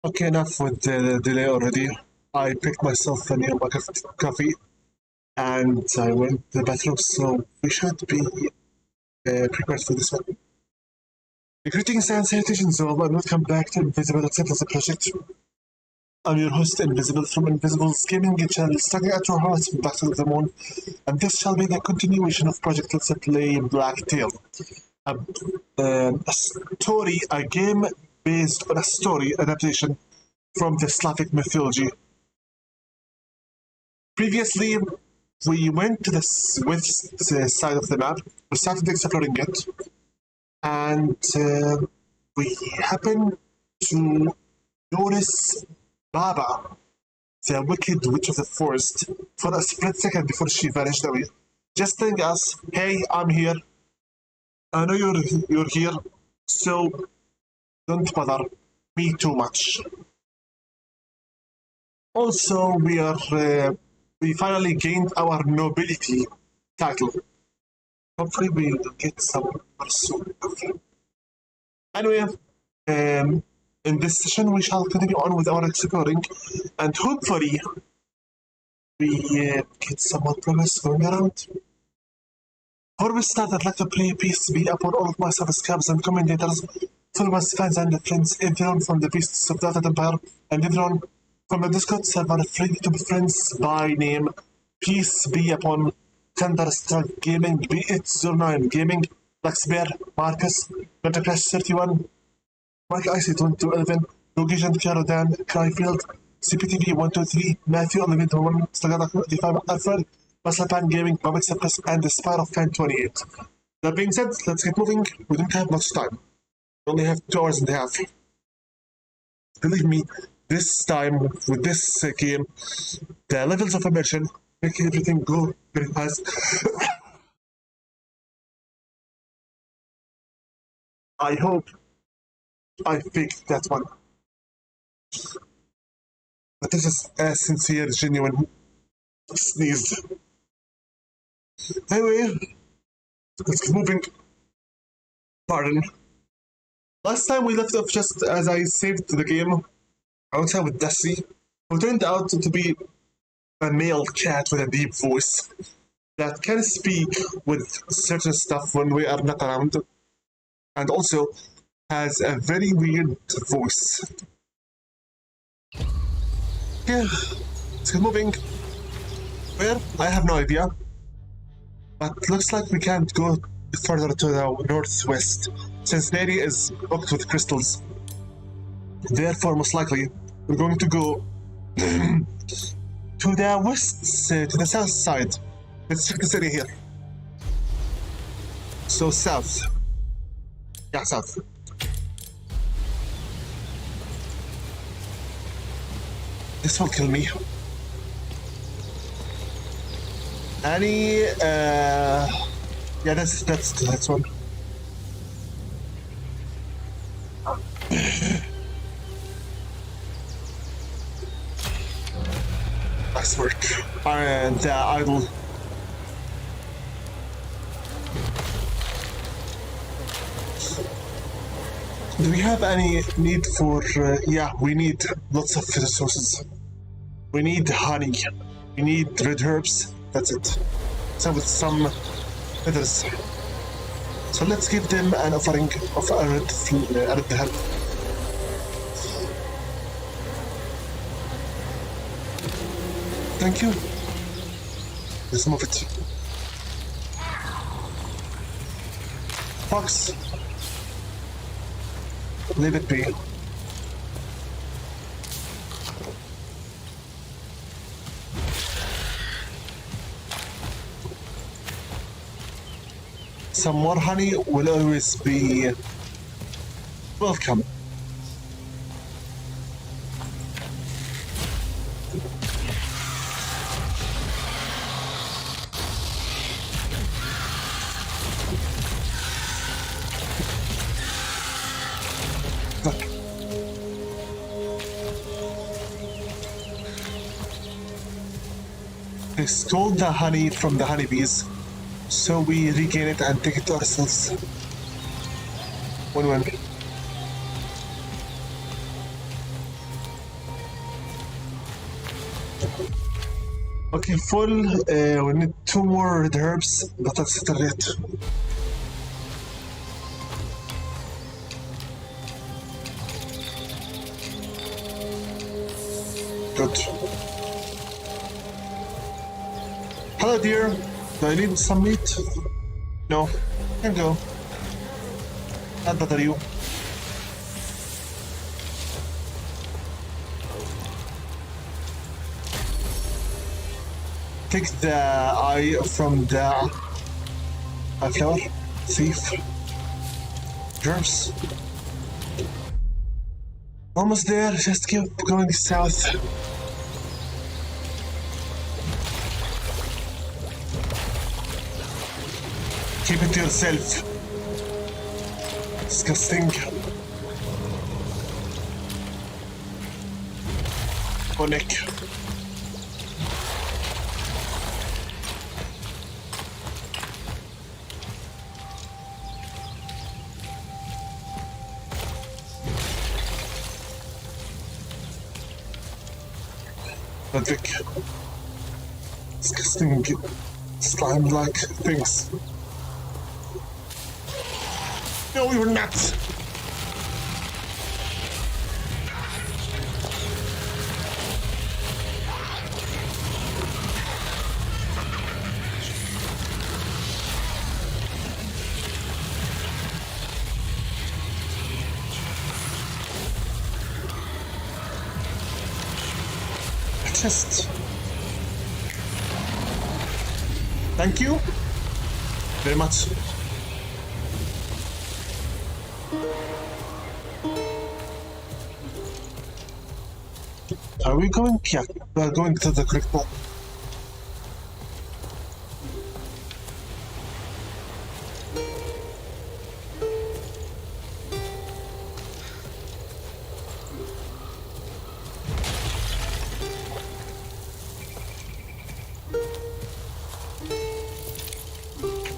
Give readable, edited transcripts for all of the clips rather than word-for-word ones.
Okay, enough with the delay already. I picked myself a new mug of coffee and I went to the bathroom, so we should be prepared for this one. Greetings and salutations all, and welcome back to Invisible Acceptance Project. I'm your host, Invisible, from Invisible's gaming channel, starting at your hearts from Battle of the Moon, and this shall be the continuation of Project Let's Play Blacktail. A game based on a story adaptation from the Slavic mythology. Previously, we went to the west side of the map, we started exploring it, and we happened to notice Baba, the wicked witch of the forest, for a split second before she vanished away, just telling us, "Hey, I'm here. I know you're here, so don't bother me too much." Also, we finally gained our nobility title. Hopefully, we'll get some more soon. Anyway, in this session, we shall continue on with our exploring, and hopefully, we get some more progress going around. Before we start, I'd like to pray peace be upon all of my subscribers and commentators, followers, fans, and friends, everyone from the Beasts of Data Empire, and everyone from the Discord server, free to be friends by name. Peace be upon Thunderstruck Gaming, be it 09 Gaming, Blackspear, Marcus, Crash 31, Mike Icy 2211, Logijan Carodan, Cryfield, CPTV 123, Matthew 1121, Stagada 25, Alfred, Maslapan Gaming, Public Suppress, and the Spire of Fan 28. That being said, let's get moving. We don't have much time. We only have 2 hours and a half. Believe me, this time with this game, the levels of immersion make everything go very fast. I hope I picked that one. But this is a sincere, genuine sneeze. Anyway, let's keep moving. Pardon. Last time we left off just as I saved the game outside with Dusty, who turned out to be a male cat with a deep voice that can speak with certain stuff when we are not around, and also has a very weird voice. Yeah, let's get moving. Where? I have no idea. But looks like we can't go further to the northwest, since the area is booked with crystals. Therefore, most likely, we're going to go to the west, to the south side. Let's check this area here. So south. Yeah, south. This will kill me. Yeah, that's one. Nice work. And idle. Do we have any need for? Yeah, we need lots of resources. We need honey. We need red herbs. That's it. So with some feathers. So let's give them an offering of a red herb. Thank you. Let's move it. Fox. Leave it be. Some more honey will always be welcome. They stole the honey from the honeybees, so we regain it and take it to ourselves. Win-win. Okay, full. We need 2 more red herbs, but that's it. Good. Hello, dear. Do I need some meat? No. Here you go. Not bother you. Take the eye from the flower. Thief. Germs. Almost there. Just keep going south. Keep it to yourself. Disgusting. Oh, Nick. Patrick. Disgusting slime-like things. No, you're not! Just... Thank you very much. Are we going? Yeah, we're going to the critical.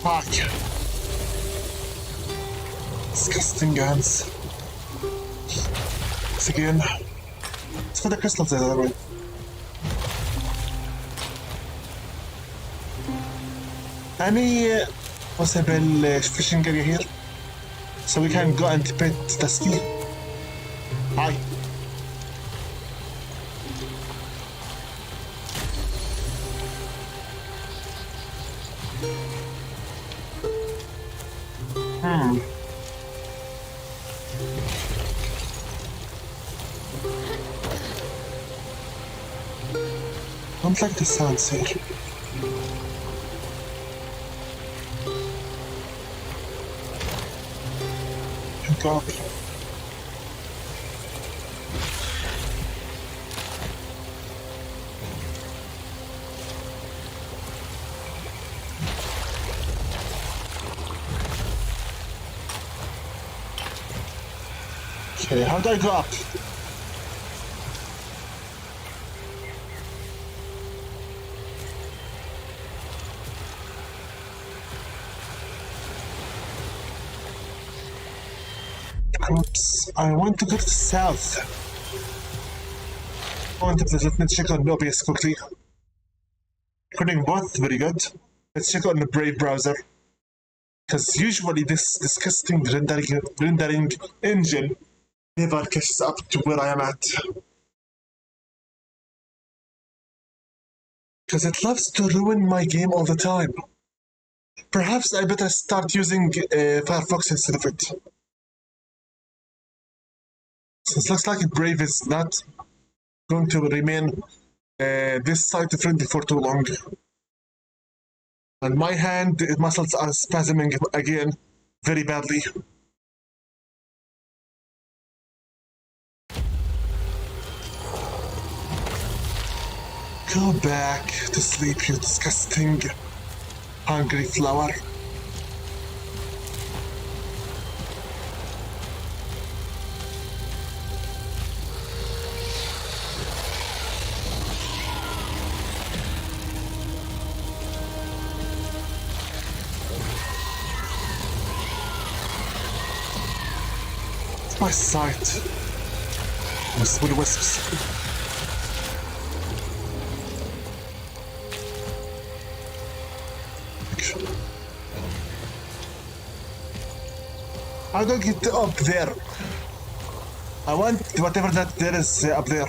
Fuck. Disgusting guns. It's again. It's for the crystals the other way. Any possible fishing area here? So we can go and pet the sea. Hi. Don't like the sounds here. Go up. Okay, how do I go up? Oops, I want to go to the south. Let me check on OBS quickly. Recording both, very good. Let's check on the Brave browser. Because usually this disgusting rendering engine never catches up to where I am at. Because it loves to ruin my game all the time. Perhaps I better start using Firefox instead of it. Since it looks like Brave is not going to remain this site friendly for too long. And my hand muscles are spasming again very badly. Go back to sleep, you disgusting, hungry flower. My sight with wisps. How do I get up there? I want whatever that there is up there.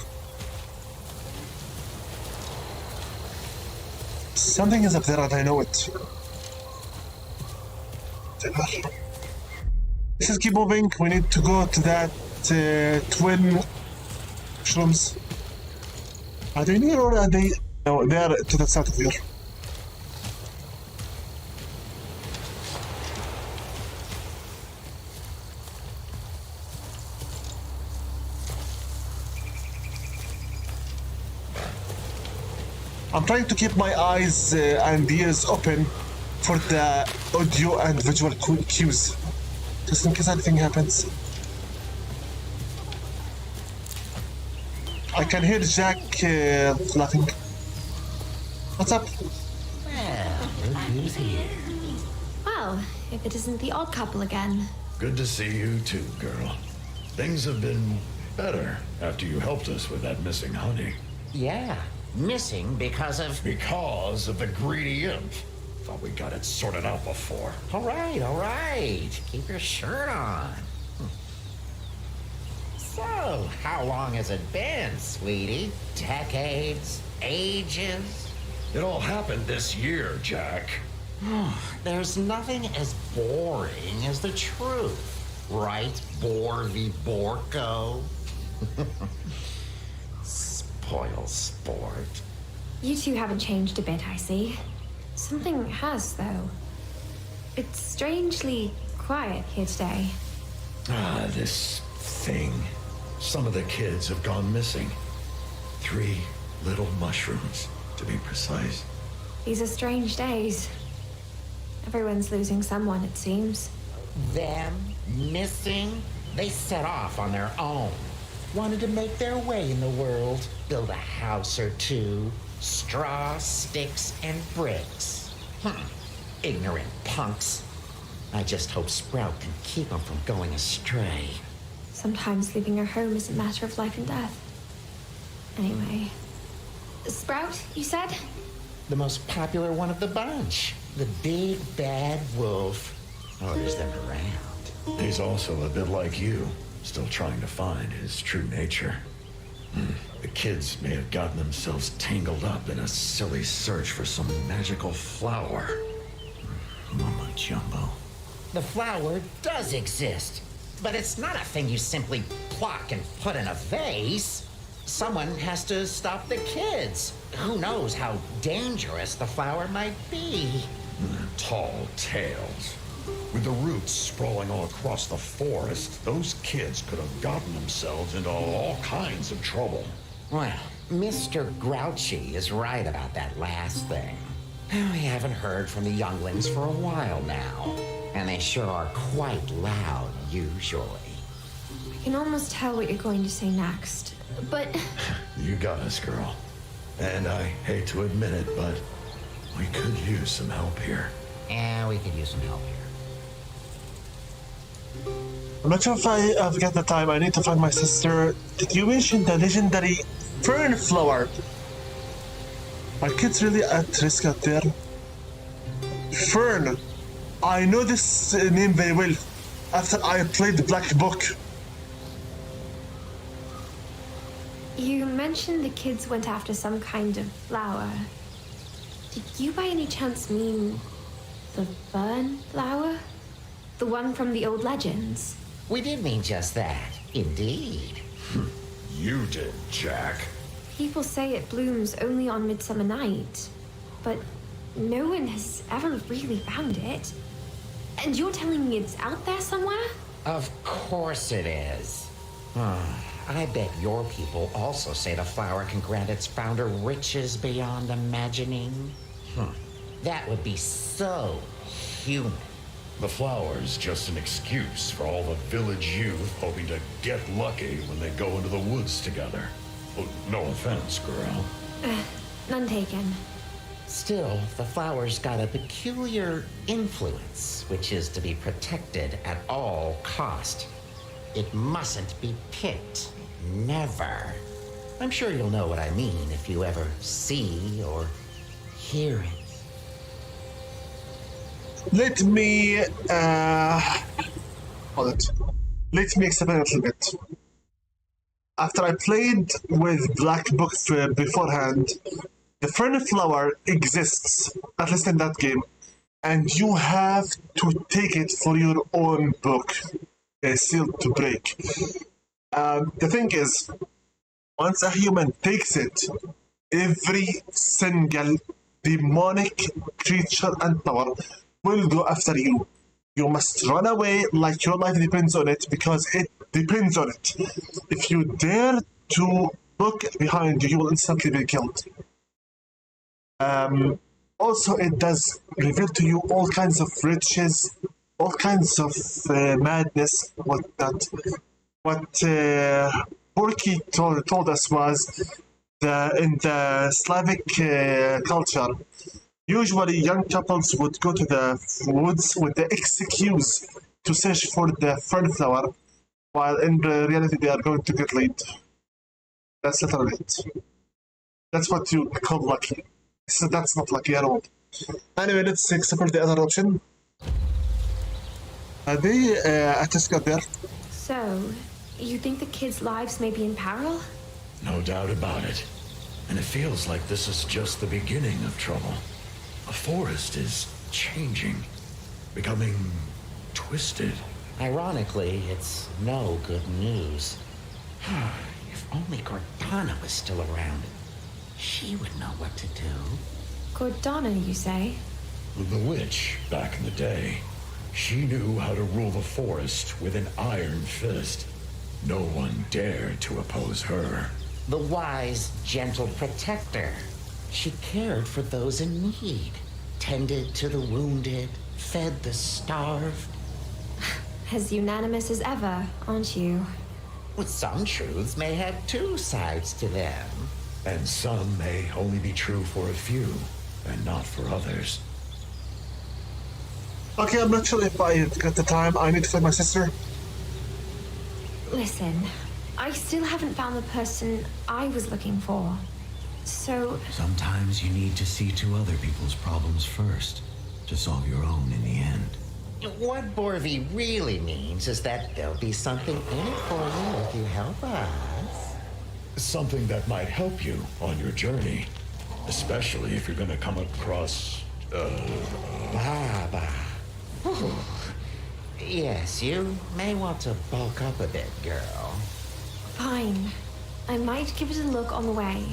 Something is up there and I know it. Let's keep moving. We need to go to that twin mushrooms. Are they near or are they? No, they are to the south of here. I'm trying to keep my eyes and ears open for the audio and visual cues, just in case anything happens. I can hear Jack laughing. What's up? Well, look who's here. Well, if it isn't the odd couple again. Good to see you too, girl. Things have been better after you helped us with that missing honey. Yeah, missing because of... Because of the greedy imp. Thought we got it sorted out before. All right. Keep your shirt on. So, how long has it been, sweetie? Decades? Ages? It all happened this year, Jack. There's nothing as boring as the truth. Right, Borvy Borko? Spoil sport. You two haven't changed a bit, I see. Something has, though. It's strangely quiet here today. This thing. Some of the kids have gone missing. 3 little mushrooms, to be precise. These are strange days. Everyone's losing someone, it seems. Them missing? They set off on their own. Wanted to make their way in the world, build a house or two, straw, sticks, and bricks. Ignorant punks. I just hope Sprout can keep them from going astray. Sometimes leaving your home is a matter of life and death. Anyway. Sprout, you said? The most popular one of the bunch. The big bad wolf. Oh, there's them around. He's also a bit like you, still trying to find his true nature. The kids may have gotten themselves tangled up in a silly search for some magical flower. Mama Jumbo. The flower does exist, but it's not a thing you simply pluck and put in a vase. Someone has to stop the kids. Who knows how dangerous the flower might be? Tall tales. With the roots sprawling all across the forest, those kids could have gotten themselves into all kinds of trouble. Well, Mr. Grouchy is right about that last thing. We haven't heard from the younglings for a while now, and they sure are quite loud usually. I can almost tell what you're going to say next, but... You got us, girl. And I hate to admit it, but we could use some help here. Yeah, we could use some help here. I'm not sure if I've got the time. I need to find my sister. Did you mention the legendary fern flower? Are kids really at risk out there? Fern. I know this name very well after I played the Black Book. You mentioned the kids went after some kind of flower. Did you by any chance mean the fern flower? The one from the old legends? We did mean just that, indeed. You did, Jack. People say it blooms only on Midsummer Night, but no one has ever really found it. And you're telling me it's out there somewhere? Of course it is. I bet your people also say the flower can grant its founder riches beyond imagining. That would be so human. The flower's just an excuse for all the village youth hoping to get lucky when they go into the woods together. Oh, no offense, girl. None taken. Still, the flower's got a peculiar influence, which is to be protected at all cost. It mustn't be picked. Never. I'm sure you'll know what I mean if you ever see or hear it. Let me about it. Let me explain a little bit. After I played with Black Book beforehand, the Fern Flower exists, at least in that game, and you have to take it for your own book, sealed to break. The thing is, once a human takes it, every single demonic creature and power will go after you. You must run away like your life depends on it, because it depends on it. If you dare to look behind you, you will instantly be killed. Also, it does reveal to you all kinds of riches, all kinds of madness. What Porky told us was in the Slavic culture, usually young couples would go to the woods with the excuse to search for the fern flower, while in reality they are going to get laid. That's literally it. That's what you call lucky. So that's not lucky at all. Anyway, let's explore the other option. Are they at a there? So, you think the kids' lives may be in peril? No doubt about it. And it feels like this is just the beginning of trouble. The forest is changing, becoming twisted. Ironically, it's no good news. If only Gordana was still around, she would know what to do. Gordana, you say? The witch, back in the day, she knew how to rule the forest with an iron fist. No one dared to oppose her. The wise, gentle protector. She cared for those in need, tended to the wounded, fed the starved. As unanimous as ever, aren't you? With some truths may have two sides to them. And some may only be true for a few, and not for others. Okay, I'm not sure if I got the time. I need to find my sister. Listen, I still haven't found the person I was looking for. So, Sometimes you need to see to other people's problems first to solve your own in the end. What Borvi really means is that there'll be something in it for you if you help us. Something that might help you on your journey, especially if you're gonna come across, Baba. Whew. Yes, you may want to bulk up a bit, girl. fine. I might give it a look on the way.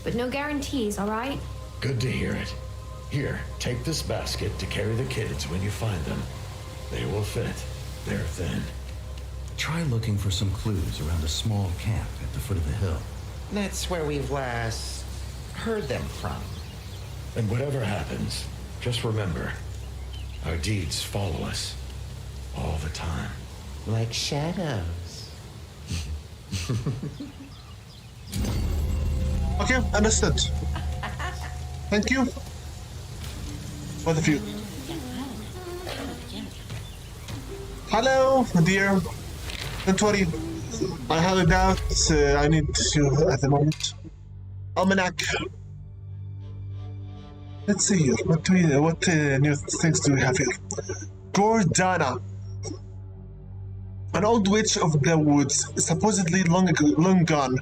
But no guarantees, alright? Good to hear it. Here, take this basket to carry the kids when you find them. They will fit. They're thin. Try looking for some clues around a small camp at the foot of the hill. That's where we've last heard them from. And whatever happens, just remember, our deeds follow us all the time. Like shadows. Okay, understood. Thank you. Both of you. Hello, dear. Don't worry. I highly doubt I need you at the moment. Almanac. Let's see here. What new things do we have here? Gordana. An old witch of the woods, supposedly long gone.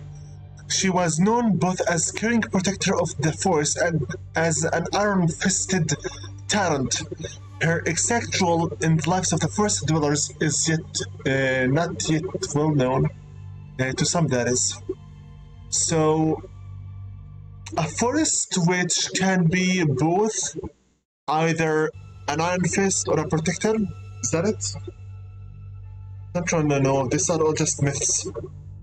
She was known both as caring protector of the forest and as an iron-fisted tyrant. Her exact role in the lives of the forest dwellers is not yet well known, to some that is. So, a forest witch can be both either an iron fist or a protector. Is that it? I'm trying to know. These are all just myths.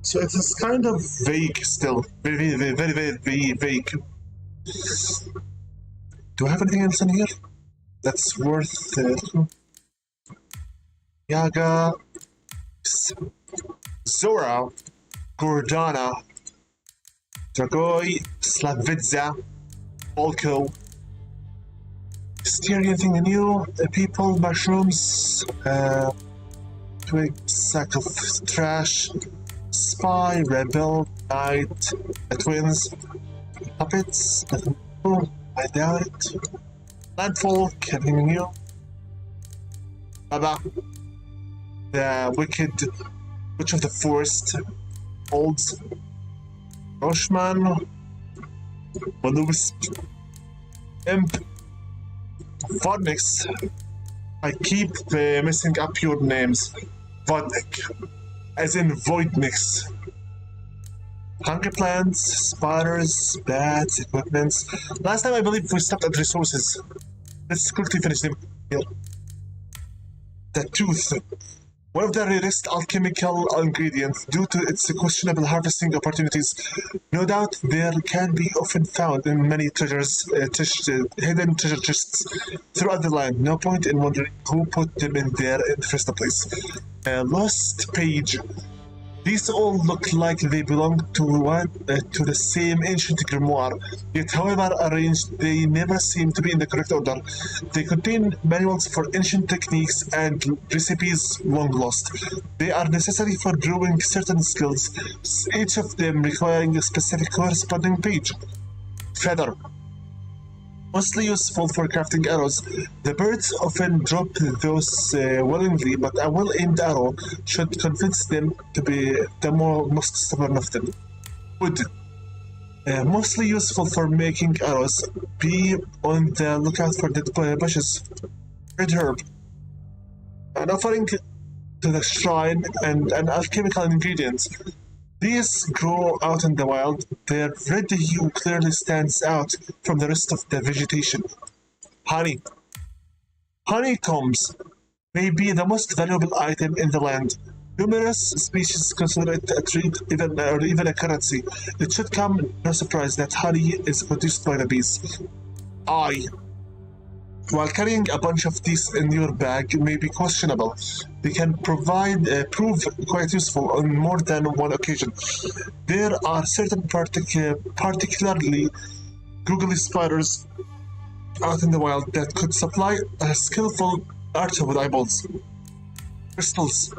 So it is kind of vague still. Very, very, very, very vague. Do I have anything else in here that's worth Yaga, Zora, Gordana, Dragoi, Slavitza, Volko. Is there anything new? People, mushrooms, twig, sack of trash, spy, rebel, knight, twins, puppets, I doubt it. Landfall, anything new? Baba. the wicked witch of the forest, old Roshman, Will-o-wisp, Imp, Vodnix. I keep messing up your names. Vodnik, as in Voidnix. Hunger plants, spiders, bats, equipments. Last time I believe we stopped at resources. Let's quickly finish them here. The tooth. One of the rarest alchemical ingredients due to its questionable harvesting opportunities. No doubt there can be often found in many hidden treasure chests throughout the land. No point in wondering who put them in there in the first place. Lost page. These all look like they belong to the same ancient grimoire, yet however arranged, they never seem to be in the correct order. They contain manuals for ancient techniques and recipes long lost. They are necessary for brewing certain skills, each of them requiring a specific corresponding page. Feather. Mostly useful for crafting arrows. The birds often drop those willingly, but a well-aimed arrow should convince them to be the most stubborn of them. Wood. Mostly useful for making arrows. Be on the lookout for dead bushes. Red herb. An offering to the shrine and an alchemical ingredient. These grow out in the wild. Their red hue clearly stands out from the rest of the vegetation. Honey. Honeycombs may be the most valuable item in the land. Numerous species consider it a treat or even a currency. It should come no surprise that honey is produced by the bees. Eye. While carrying a bunch of these in your bag may be questionable, they can prove quite useful on more than one occasion. There are certain particularly googly spiders out in the wild that could supply a skillful archer with eyeballs. Crystals.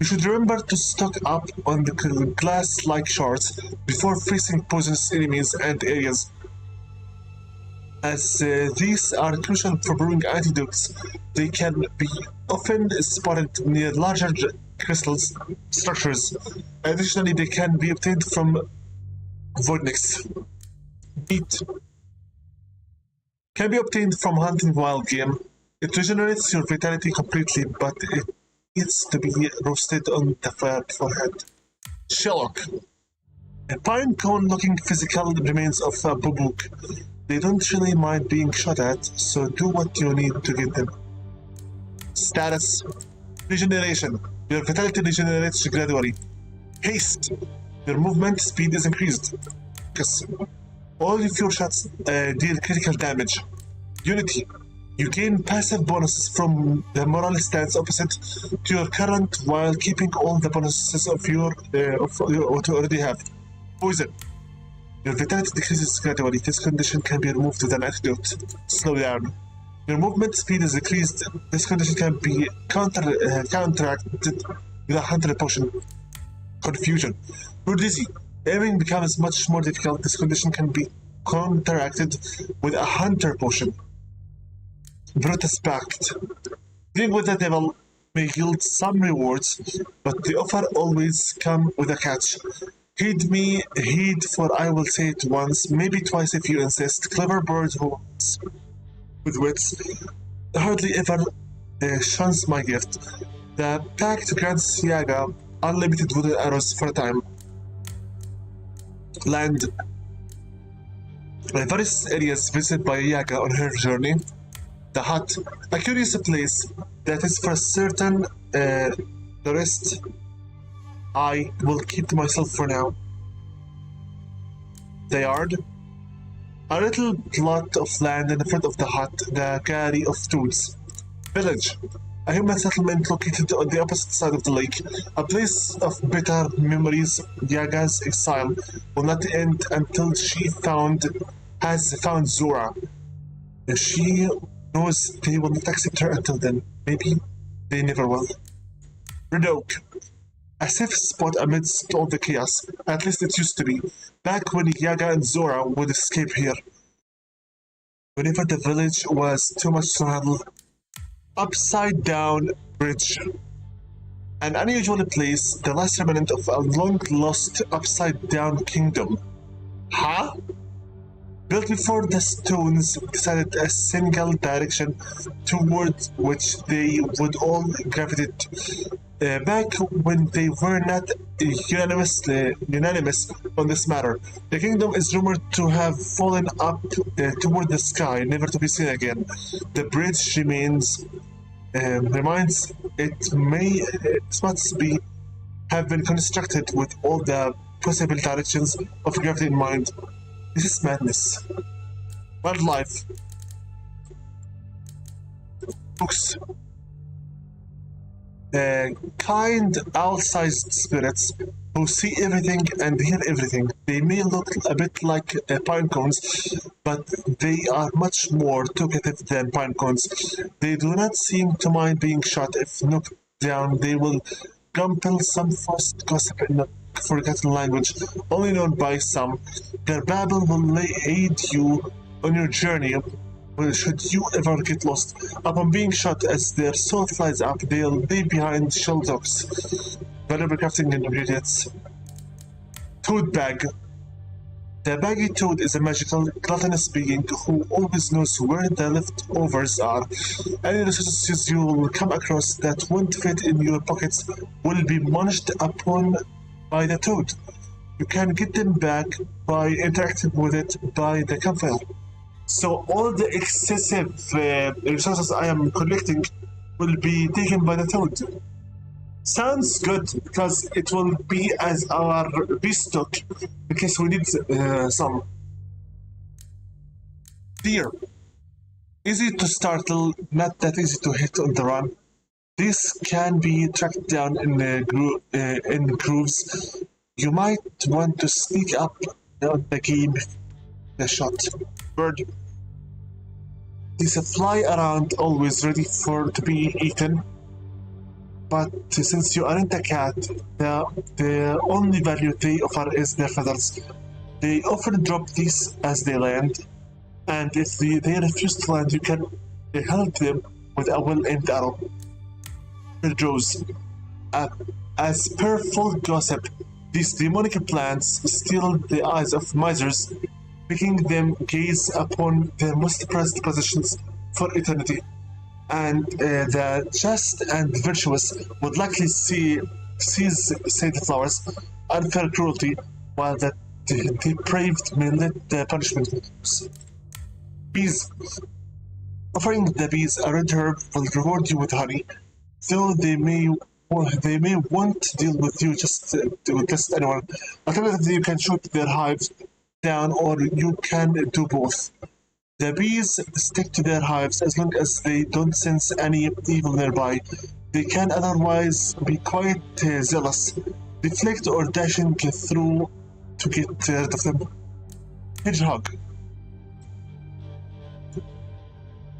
You should remember to stock up on the glass-like shards before facing poisonous enemies and areas, as these are crucial for brewing antidotes. They can be often spotted near larger crystals structures. Additionally, they can be obtained from Vodnix. Meat can be obtained from hunting wild game. It regenerates your vitality completely, but it needs to be roasted on the fire beforehand. Shellock. A pine cone-looking physical remains of a bubuk. They don't really mind being shot at, so do what you need to get them. Status. Regeneration. Your vitality regenerates gradually. Haste. Your movement speed is increased. Focus. All of your shots deal critical damage. Unity. You gain passive bonuses from the moral stance opposite to your current while keeping all the bonuses of what you already have. Poison. Your vitality decreases gradually. This condition can be removed with an antidote. Slow down. Your movement speed is decreased. This condition can be counteracted with a hunter potion. Confusion. You're dizzy. Aiming becomes much more difficult. This condition can be counteracted with a hunter potion. Brutus Pact. Dealing with the devil may yield some rewards, but the offer always comes with a catch. Heed, for I will say it once, maybe twice if you insist. Clever bird who with wits hardly ever shuns my gift. The pact grants Yaga unlimited wooden arrows for a time. Land. Various areas visited by Yaga on her journey. The hut, a curious place that is for certain. The rest I will keep to myself for now. The yard, a little plot of land in front of the hut, the Gary of Tools. Village, a human settlement located on the opposite side of the lake, a place of bitter memories. Yaga's exile will not end until she has found Zora. She knows they will not accept her until then. Maybe they never will. Red Oak, a safe spot amidst all the chaos. At least it used to be, back when Yaga and Zora would escape here. Whenever the village was too much to handle. Upside down bridge. an unusual place, the last remnant of a long-lost upside-down kingdom. Huh? Built before the stones decided a single direction towards which they would all gravitate. Back when they were not unanimous on this matter, the kingdom is rumored to have fallen up toward the sky, never to be seen again. The bridge reminds it must be have been constructed with all the possible directions of gravity in mind. This is madness. Wildlife. Books. Kind, owl-sized spirits who see everything and hear everything. They may look a bit like pine cones, but they are much more talkative than pine cones. They do not seem to mind being shot. If knocked down, they will compel some fast gossip in a forgotten language, only known by some. Their babble will aid you on your journey. Should you ever get lost, upon being shot as their soul flies up, they'll leave behind shell docks, valuable crafting ingredients. Toad bag. The baggy toad is a magical, gluttonous being who always knows where the leftovers are. Any resources you will come across that won't fit in your pockets will be munched upon by the toad. You can get them back by interacting with it by the campfire. So all the excessive resources I am collecting will be taken by the toad. Sounds good because it will be as our beast stock in case we need some. Deer. Easy to startle, not that easy to hit on the run. This can be tracked down in grooves. You might want to sneak up on the game. The shot. Bird. These fly around, always ready to be eaten. But since you aren't a cat, the only value they offer is their feathers. They often drop these as they land, and if they refuse to land, you can help them with a well-aimed arrow. Jaws. As per full gossip, these demonic plants steal the eyes of misers, making them gaze upon their most prized possessions for eternity. And the just and virtuous would likely seize said flowers, unfair cruelty, while the depraved may let the punishment loose. Bees. Offering the bees a red herb will reward you with honey, though they may want to deal with you just anyone. Alternatively, you can shoot their hives down, or you can do both. The bees stick to their hives as long as they don't sense any evil nearby. They can otherwise be quite zealous, deflect or dashing through to get rid of them. Hedgehog.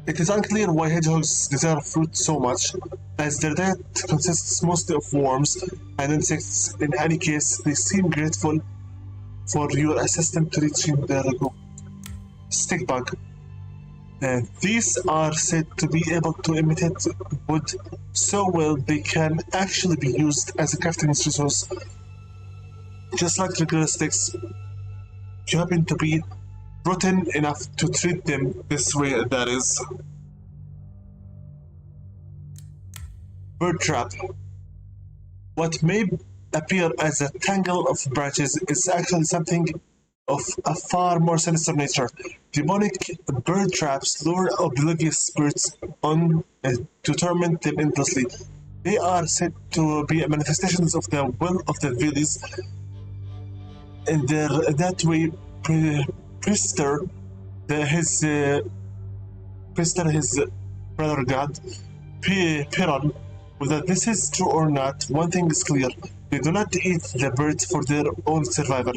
It is unclear why hedgehogs desire fruit so much, as their diet consists mostly of worms and insects. In any case, they seem grateful for your assistance reaching their goal. Stick bug. These are said to be able to imitate wood so well they can actually be used as a crafting resource. Just like regular sticks, you happen to be rotten enough to treat them this way, that is. Bird trap. What may appear as a tangle of branches is actually something of a far more sinister nature. Demonic bird traps lure oblivious spirits on to torment them endlessly. They are said to be manifestations of the will of the Vedas, and that way Priester, his brother god, Piran. Whether this is true or not, one thing is clear: they do not eat the birds for their own survival.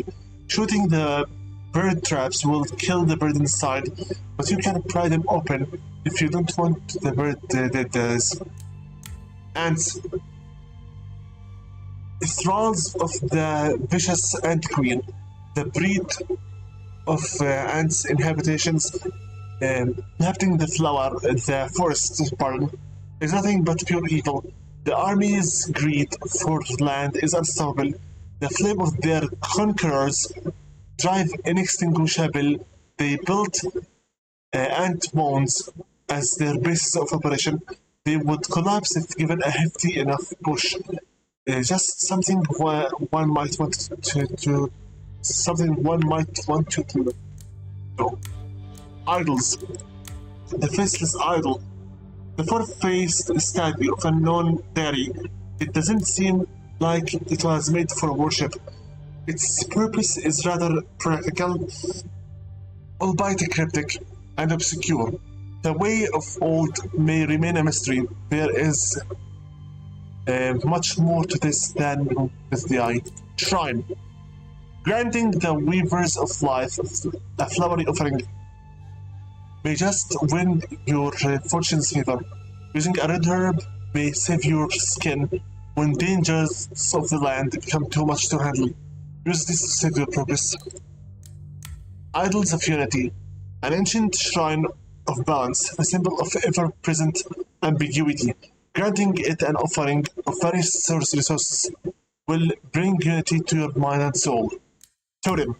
Shooting the bird traps will kill the bird inside, but you can pry them open if you don't want the bird dead. Ants. Thralls of the vicious ant queen, the breed of ants inhabiting the forest, is nothing but pure evil. The army's greed for land is unstoppable. The flame of their conquerors drive inextinguishable. They built ant mounds as their basis of operation. They would collapse if given a hefty enough push. Just something one might want to something one might want to do. So, idols. The faceless idol. The four-faced statue of a known deity. It doesn't seem like it was made for worship. Its purpose is rather practical, albeit cryptic and obscure. The way of old may remain a mystery. There is much more to this than meets the eye. Shrine. Granting the weavers of life a flowery offering may just win your fortune's favor. Using a red herb may save your skin when dangers of the land become too much to handle. Use this to save your purpose. Idols of Unity. An ancient shrine of balance, a symbol of ever-present ambiguity. Granting it an offering of various resources will bring unity to your mind and soul. Totem.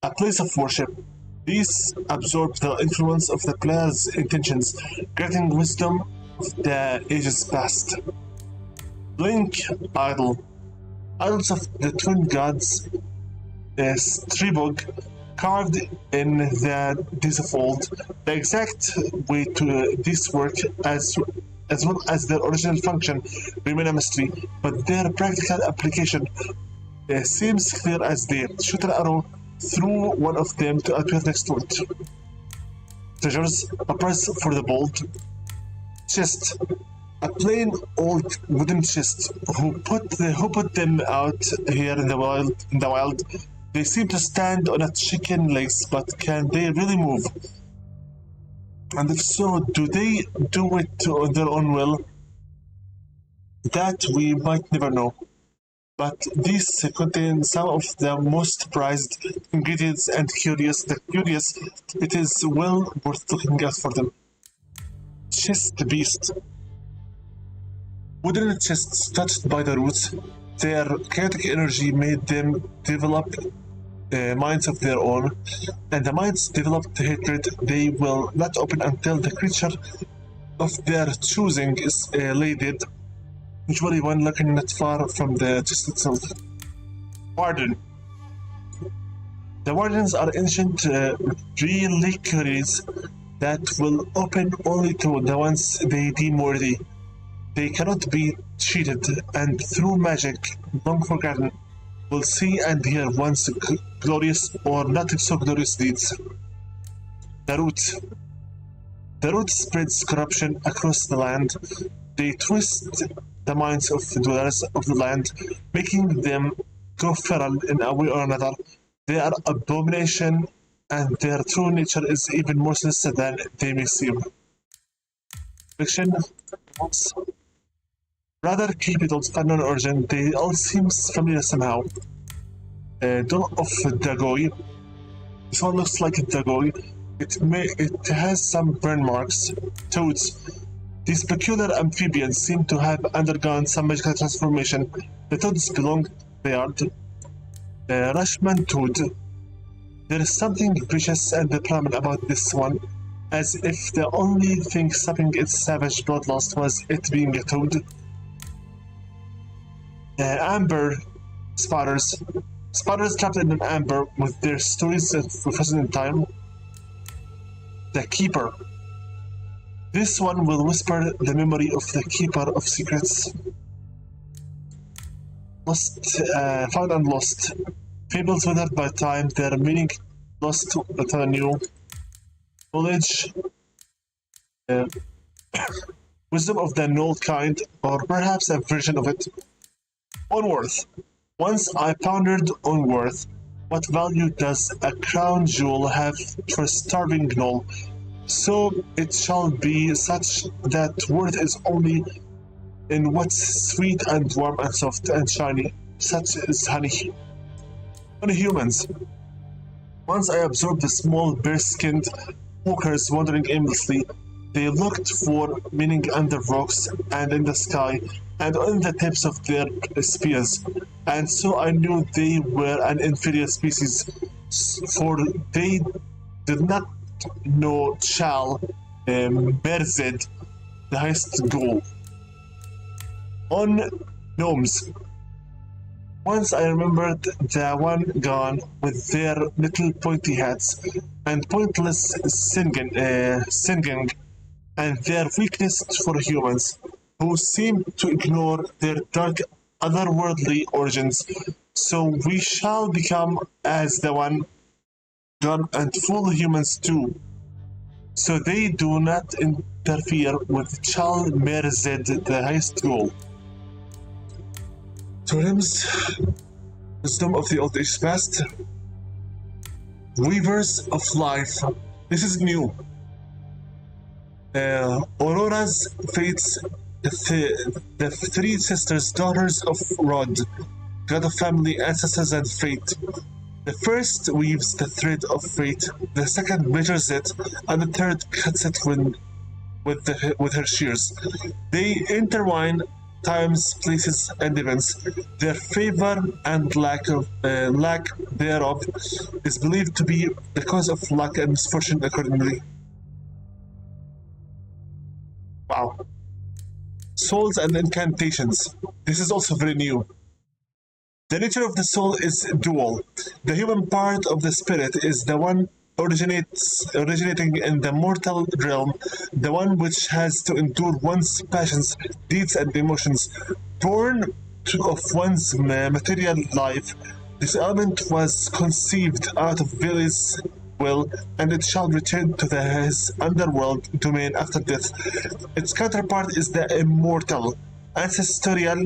A place of worship. These absorb the influence of the player's intentions, granting wisdom of the ages past. Blink Idol. Idols of the twin gods, Stribog, carved in the days of old. The exact way to this work, as well as their original function, remain a mystery, but their practical application seems clear as day. Shoot an arrow through one of them to appear next to it. Treasures, a prize for the bold. Chest, a plain old wooden chest. Who put them out here in the wild? They seem to stand on a chicken legs, but can they really move? And if so, do they do it on their own will? That we might never know. But these contain some of the most prized ingredients and it is well worth looking out for them. Chest beast. Wooden chests touched by the roots, their chaotic energy made them develop minds of their own, and the minds developed hatred they will not open until the creature of their choosing is laid, usually one looking not far from the chest itself. Warden. The wardens are ancient reliquaries that will open only to the ones they deem worthy. They cannot be cheated, and through magic long forgotten, will see and hear once glorious or not so glorious deeds. The root. The root spreads corruption across the land. They twist the minds of the dwellers of the land, making them go feral in a way or another. They are abomination, and their true nature is even more sinister than they may seem. Fiction. Rather creepy-dolls of unknown origin, they all seem familiar somehow. Doll of Dagoy. This one looks like a Dagoy. It has some burn marks. Toads. These peculiar amphibians seem to have undergone some magical transformation. The toads belong to the yard. Rashman toad. There is something precious and primal about this one, as if the only thing stopping its savage bloodlust was it being a toad. Amber spiders. Spiders trapped in an amber with their stories frozen in time. The Keeper. This one will whisper the memory of the Keeper of Secrets. Lost, found and lost. Fables withered by time, their meaning lost to new. Knowledge. Wisdom of the null kind, or perhaps a version of it. Unworth. Once I pondered Unworth. What value does a crown jewel have for a starving gnoll? So it shall be such that worth is only in what's sweet and warm and soft and shiny, such as honey. On humans. Once I observed the small bare-skinned walkers wandering aimlessly. They looked for meaning under rocks and in the sky. and on the tips of their spears. And so I knew they were an inferior species, for they did not know Chal Berzed, the highest goal. On gnomes. Once I remembered the one gone with their little pointy hats and pointless singing, and their weakness for humans, who seem to ignore their dark otherworldly origins. So we shall become as the one gone and fool humans too. So they do not interfere with Chal Merzed, the highest goal. Totems, wisdom of the old age past, weavers of life. This is new. Aurora's fates, the three sisters, daughters of Rod, god of family, ancestors, and fate. The first weaves the thread of fate, the second measures it, and the third cuts it with her shears. They intertwine times, places, and events. Their favor and lack thereof is believed to be the cause of luck and misfortune accordingly. Wow. Souls and incantations. This is also very new. The nature of the soul is dual. The human part of the spirit is the one originating in the mortal realm, the one which has to endure one's passions, deeds, and emotions. Born of one's material life, this element was conceived out of Veli's will, and it shall return to his underworld domain after death. Its counterpart is the immortal, ancestral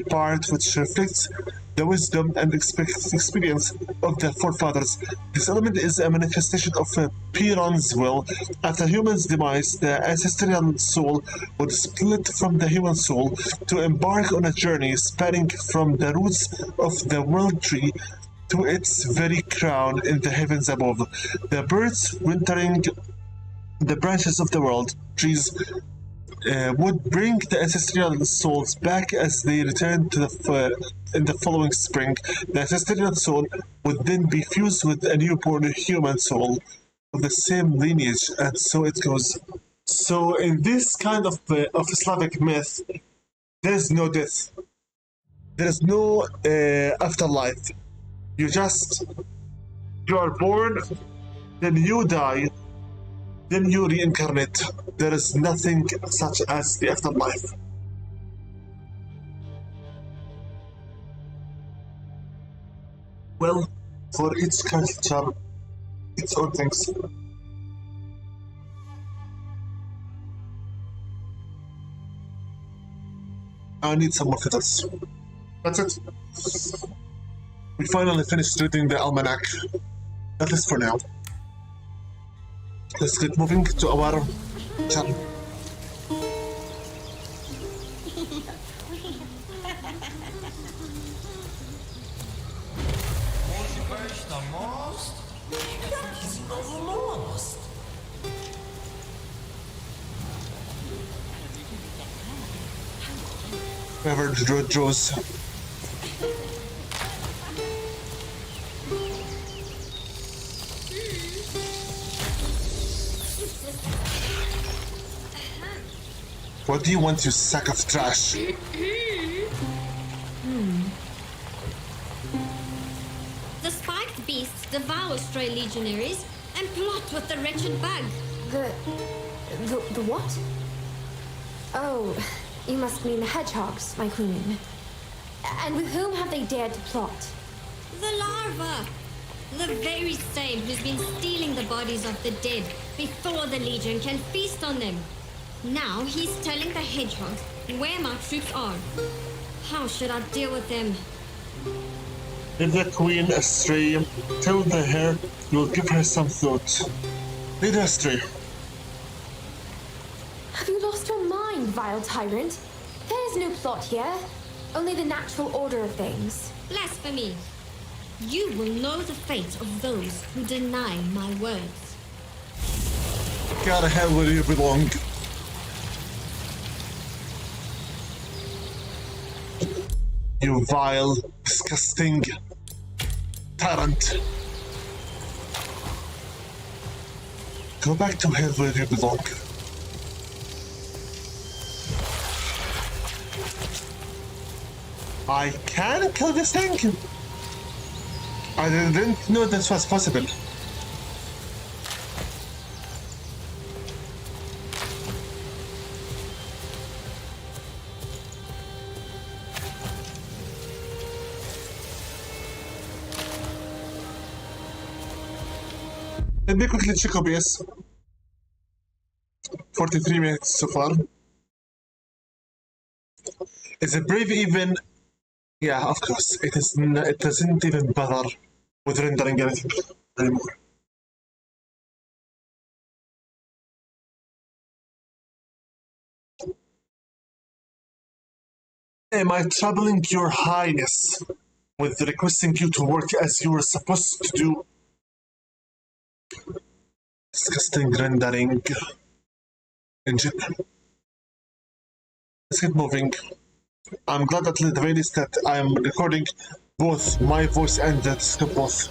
part which reflects the wisdom and experience of the forefathers. This element is a manifestation of Piron's will. After human's demise, the ancestral soul would split from the human soul to embark on a journey spanning from the roots of the world tree to its very crown in the heavens above. The birds wintering the branches of the world trees would bring the ancestral souls back as they return to in the following spring. The ancestral soul would then be fused with a newborn human soul of the same lineage, and so it goes. So, in this kind of Slavic myth, there is no death. There is no afterlife. You are born, then you die, then you reincarnate. There is nothing such as the afterlife. Well, for each culture, its own things. I need some more fiddles. That's it. We finally finished reading the almanac. At least for now. Let's get moving to our channel. Whoever draws. What do you want, you sack of trash? The spiked beasts devour stray legionaries and plot with the wretched bug. The what? Oh, you must mean the hedgehogs, my queen. And with whom have they dared to plot? The larva. The very same who's been stealing the bodies of the dead before the Legion can feast on them. Now he's telling the hedgehogs where my troops are. How should I deal with them? Lead the queen astray. Tell the hare you'll give her some thought. Lead her astray. Have you lost your mind, vile tyrant? There is no plot here. Only the natural order of things. Blasphemy. You will know the fate of those who deny my words. Get out of hell where you belong. You vile, disgusting tyrant. Go back to hell where you belong. I can kill this thing. I didn't know this was possible. Let me quickly check OBS. 43 minutes so far. Is it brave even? Yeah, of course. It is. It doesn't even bother with rendering anything anymore. Am I troubling your highness with requesting you to work as you were supposed to do? Disgusting rendering engine. Let's get moving. I'm glad at the very least that I am recording both my voice and the script both.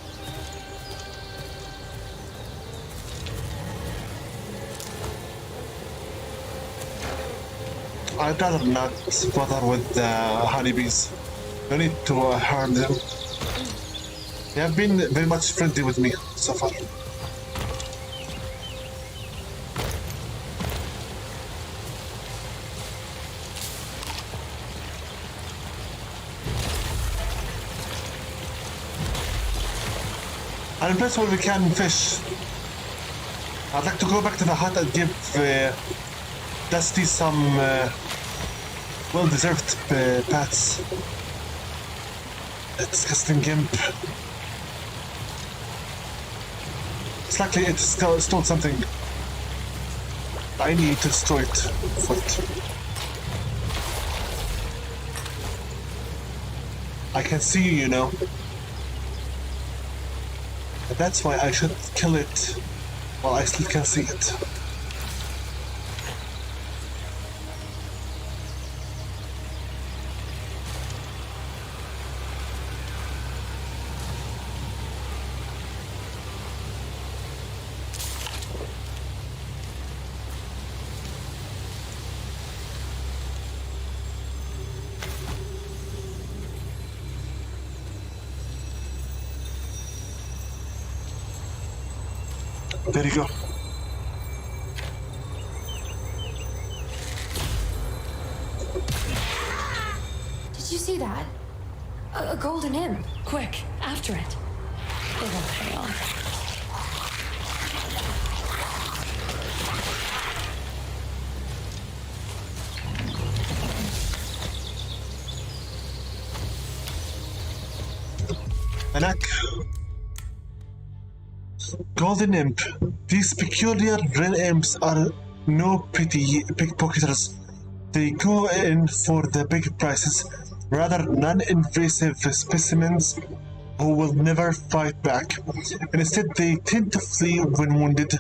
I'd rather not bother with the honeybees. No need to harm them. They have been very much friendly with me so far. And in place where we can fish, I'd like to go back to the hut and give Dusty some well-deserved pats. A disgusting gimp. It's likely it stole something. I need to destroy it for it. I can see you, you know. And that's why I should kill it while I still can see it. There you go. Did you see that? A golden imp. Quick, after it. They won't hang on. Anak. Golden imp. These peculiar red imps are no petty pickpocketers. They go in for the big prices, rather non-invasive specimens who will never fight back. And instead, they tend to flee when wounded,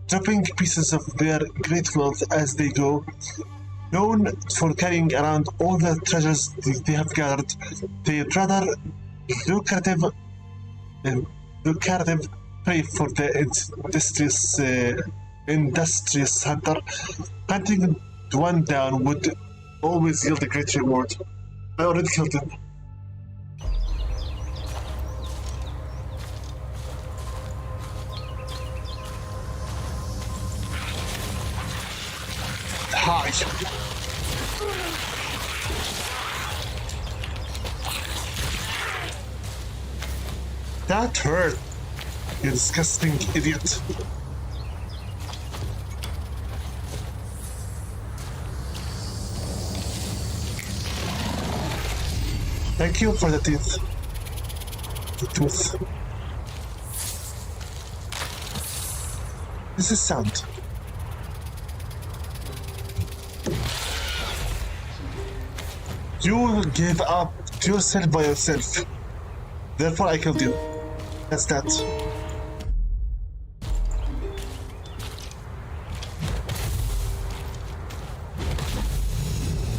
dropping pieces of their great wealth as they go. Known for carrying around all the treasures they have gathered, they rather lucrative prey for the industrious hunter. Hunting one down would always yield a great reward. I already killed him. Hi. That hurt. You disgusting idiot. Thank you for the teeth. The tooth. This is sound. You gave up to yourself by yourself. Therefore I killed you. That's that.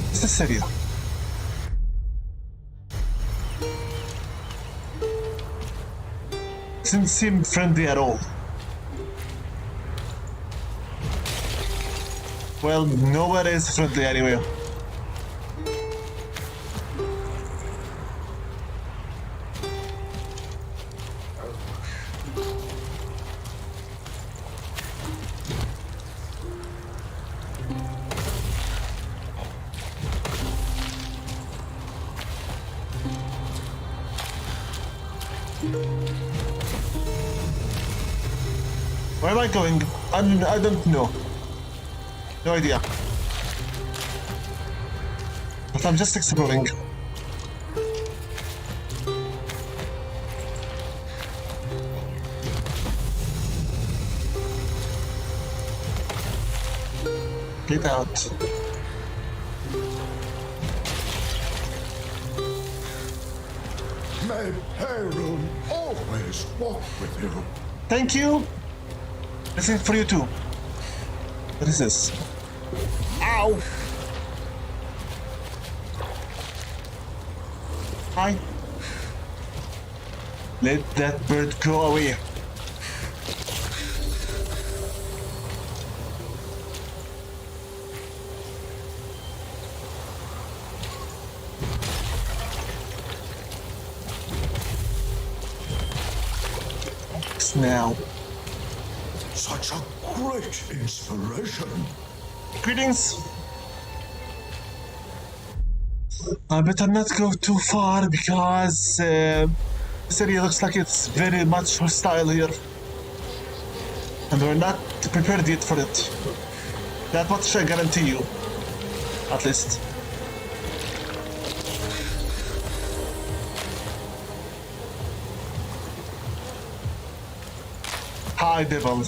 This is Syria. Didn't seem friendly at all. Well, nowhere is friendly anyway. Where am I going? I don't know. No idea. But I'm just exploring. Get out. May Perun always walk with you. Thank you. This is for you too. What is this? Ow! Hi. Let that bird go away. Now. Such a great inspiration. Greetings. I better not go too far because this area looks like it's very much hostile here. And we're not prepared yet for it. That much I guarantee you. At least. Hi, devil.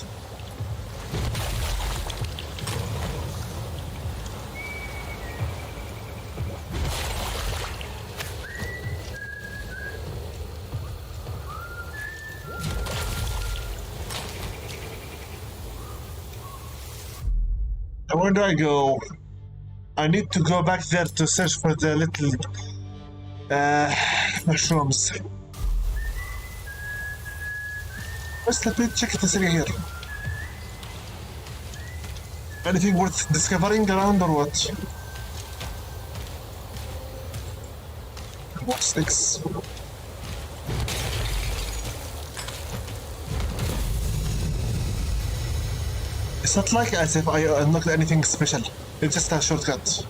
And where do I go? I need to go back there to search for the little mushrooms. First, let me check this area here. Anything worth discovering around or what? More sticks. It's not like as if I unlocked anything special. It's just a shortcut.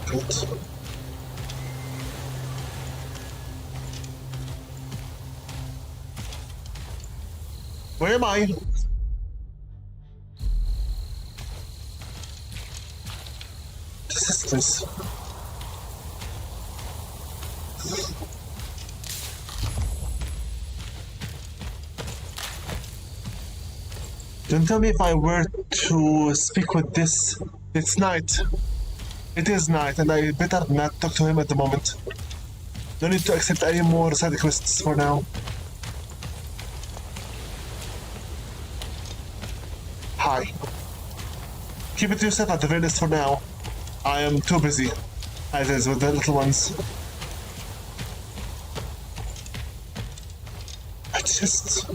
Good. Where am I? This is this. Don't tell me if I were to speak with this. It's night. It is night, and I better not talk to him at the moment. No need to accept any more side quests for now. Hi. Keep it to yourself at the very least for now. I am too busy, as is with the little ones. I just...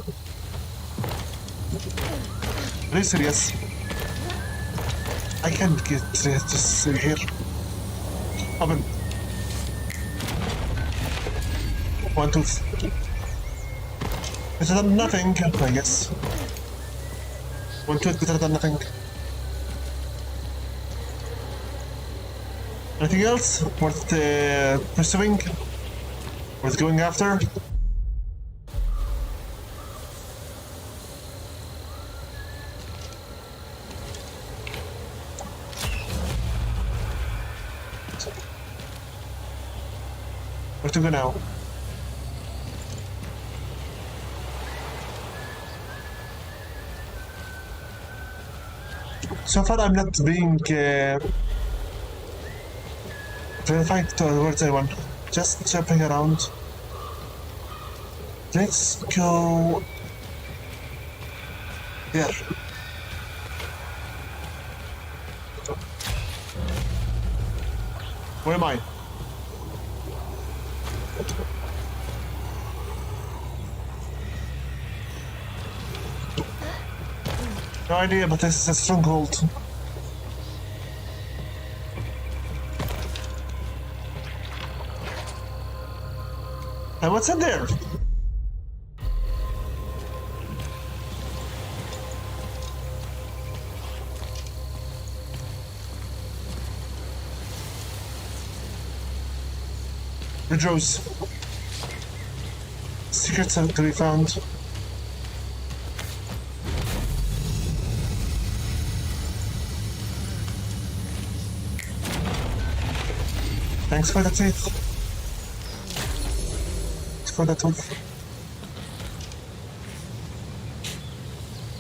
Are you serious? I can't get just here. Open. One tooth. Better than nothing, I guess. One tooth better than nothing. Anything else worth pursuing? Worth going after? Where to go now? So far I'm not being verified towards anyone. Just jumping around. Let's go there. Where am I? No idea, but this is a stronghold. And what's in there? Red Rose. Secrets to be found. Thanks for the teeth. Thanks for the tooth.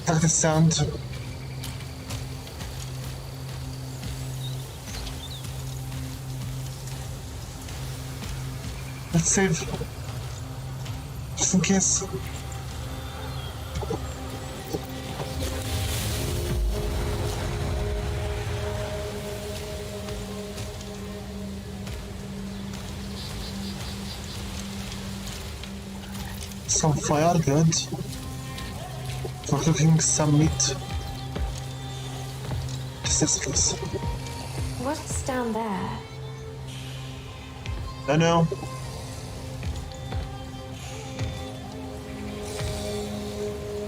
Like the sound. Let's save. Just in case. Some fire, good. For cooking some meat. Yes, please. What's down there? I know.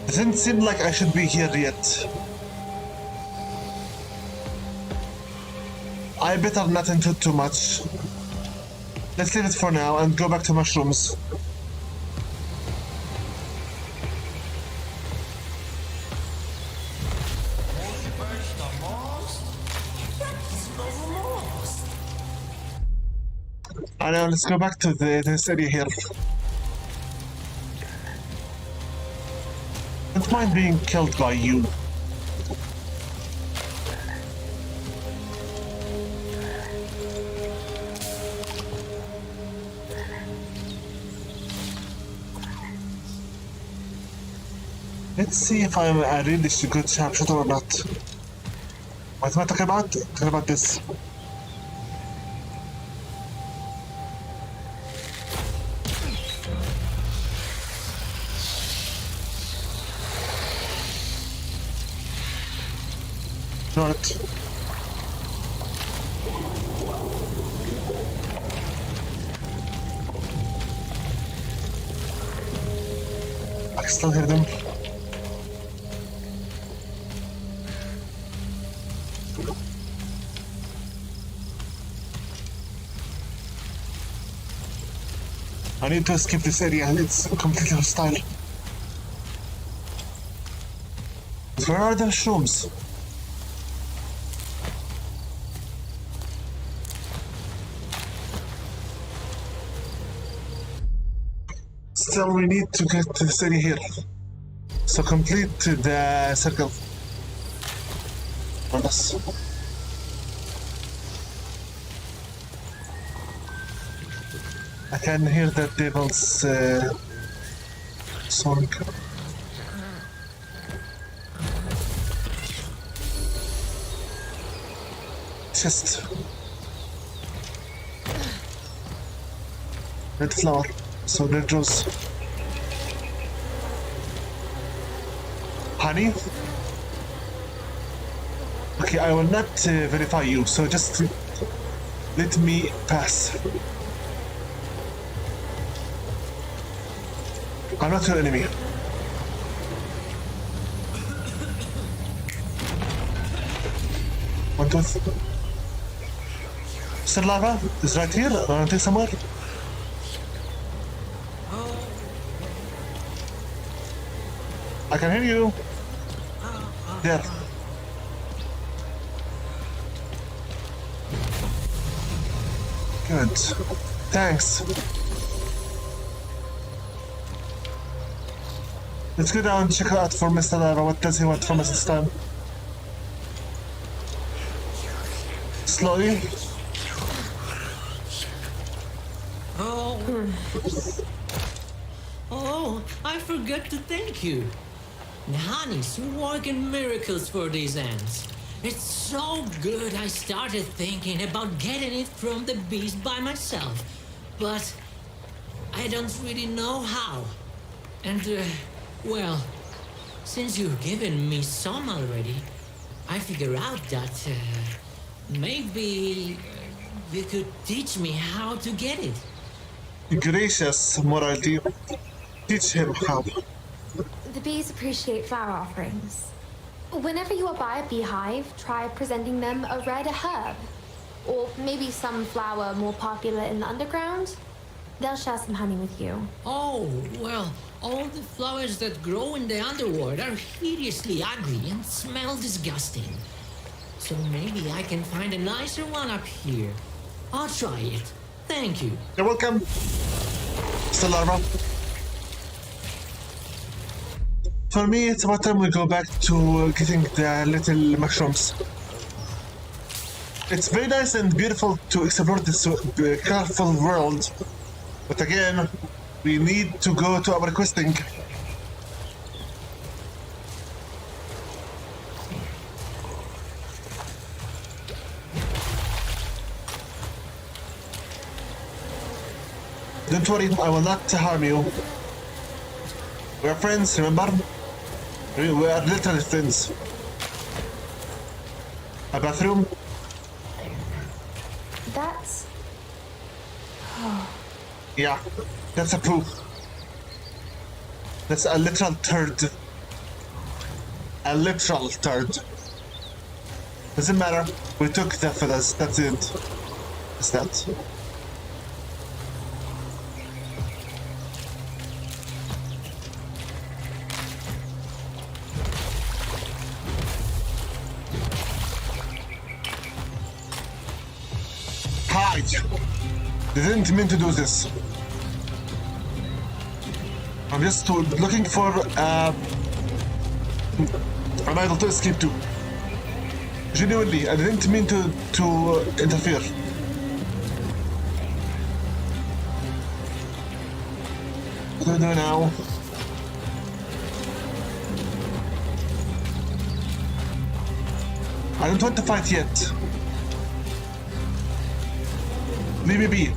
It didn't seem like I should be here yet. I better not into too much. Let's leave it for now and go back to mushrooms. I know, let's go back to this area here. Don't mind being killed by you. Let's see if I'm a really good sharpshooter or not. What am I talking about? Talking about this. Not. I still hear them. I need to escape this area. It's completely hostile. Where are the shrooms? Still, we need to get to the city here. So complete the circle. On us. I can hear the devil's song. Chest. Red flower. So red rose. Honey? Okay, I will not verify you, so just let me pass. I'm not your enemy. One tooth. Mr. Lava is right here. I want to take somewhere. I can hear you. There. Good. Thanks. Let's go down and check out for Mr. Lava. What does he want from us this time? Slowly. Oh, I forgot to thank you. Honey's working miracles for these ants. It's so good I started thinking about getting it from the beast by myself. But I don't really know how. And, well, since you've given me some already, I figure out that, maybe you could teach me how to get it. Gracious, Morality. Teach him how. The bees appreciate flower offerings. Whenever you are by a beehive, try presenting them a red herb. Or maybe some flower more popular in the underground. They'll share some honey with you. Oh, well, all the flowers that grow in the underworld are hideously ugly and smell disgusting. So maybe I can find a nicer one up here. I'll try it. Thank you. You're welcome. Mr. Larva. For me, it's about time we go back to getting the little mushrooms. It's very nice and beautiful to explore this colorful world. But again, we need to go to our questing. Don't worry, I will not harm you. We are friends, remember? We are literally friends. A bathroom? That's... Yeah, that's a poo. That's a literal turd. A literal turd. Doesn't matter. We took the feathers. That's it. Is that? Hide! Didn't mean to do this. I'm just looking for an idol to escape to. Genuinely, I didn't mean to interfere. What do I do now? I don't want to fight yet. Leave me be.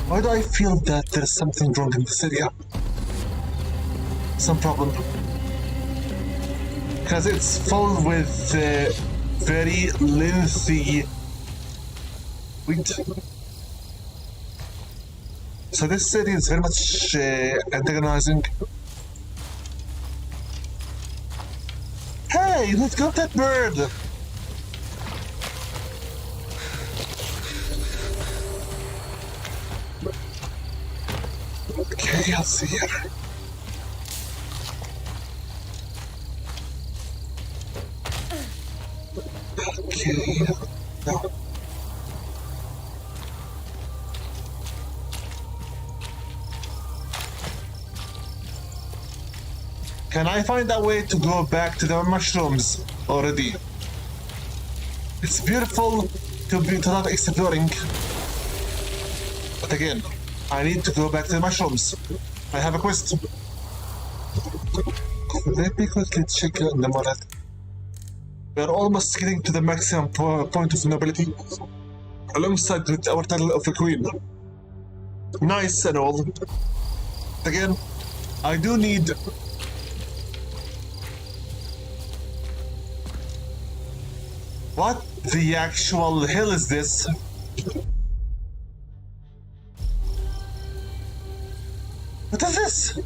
Why do I feel that there's something wrong in this area? Some problem. Because it's full with very lengthy... Wait. So this area is very much antagonizing. Hey, let's go that bird! Okay, I'll see her. Okay, no. Can I find a way to go back to the mushrooms already? It's beautiful to love exploring. But again, I need to go back to the mushrooms. I have a quest. Let me quickly check on the model. We are almost getting to the maximum point of nobility, alongside with our title of a queen. Nice and all. Again, I do need... What the actual hell is this? What is this?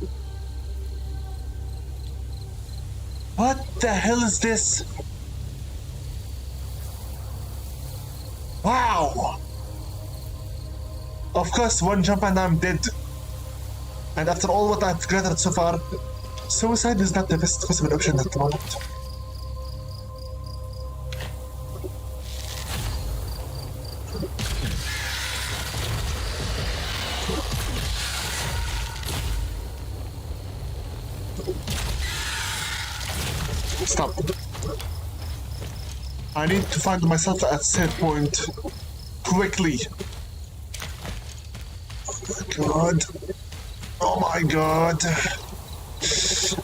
What the hell is this? Wow! Of course, one jump and I'm dead. And after all what I've gathered so far, suicide is not the best possible option at the moment. Stop. I need to find myself at set point quickly. Oh my god. Oh my god.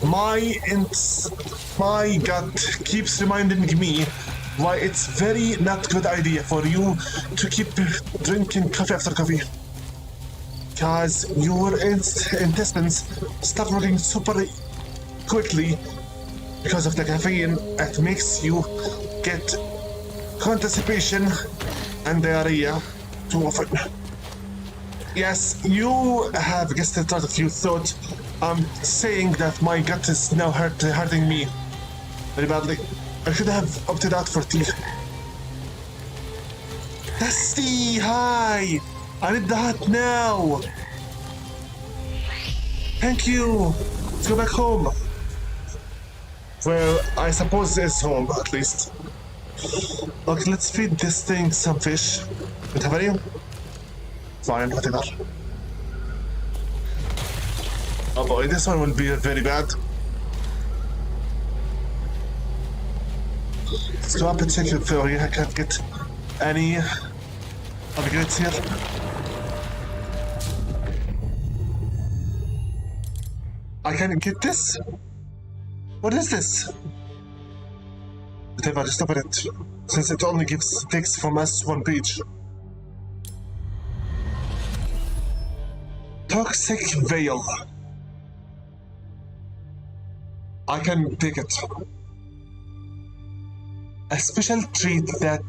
My gut keeps reminding me why it's very not good idea for you to keep drinking coffee after coffee. Because your intestines start working super quickly because of the caffeine. It makes you get constipation and diarrhea too often. Yes, you have guessed it right. If you thought I'm saying that my gut is now hurting me very badly. I should have opted out for tea. Dusty, hi! I need that now! Thank you! Let's go back home. Well, I suppose it's home, at least. Okay, let's feed this thing some fish. Don't have any? Fine, whatever. Oh boy, this one will be very bad. Let's go up and check if I can't get any upgrades here. I can't get this? What is this? Whatever, just open it. Since it only takes from us 1 page. Toxic Veil. I can take it. A special trait that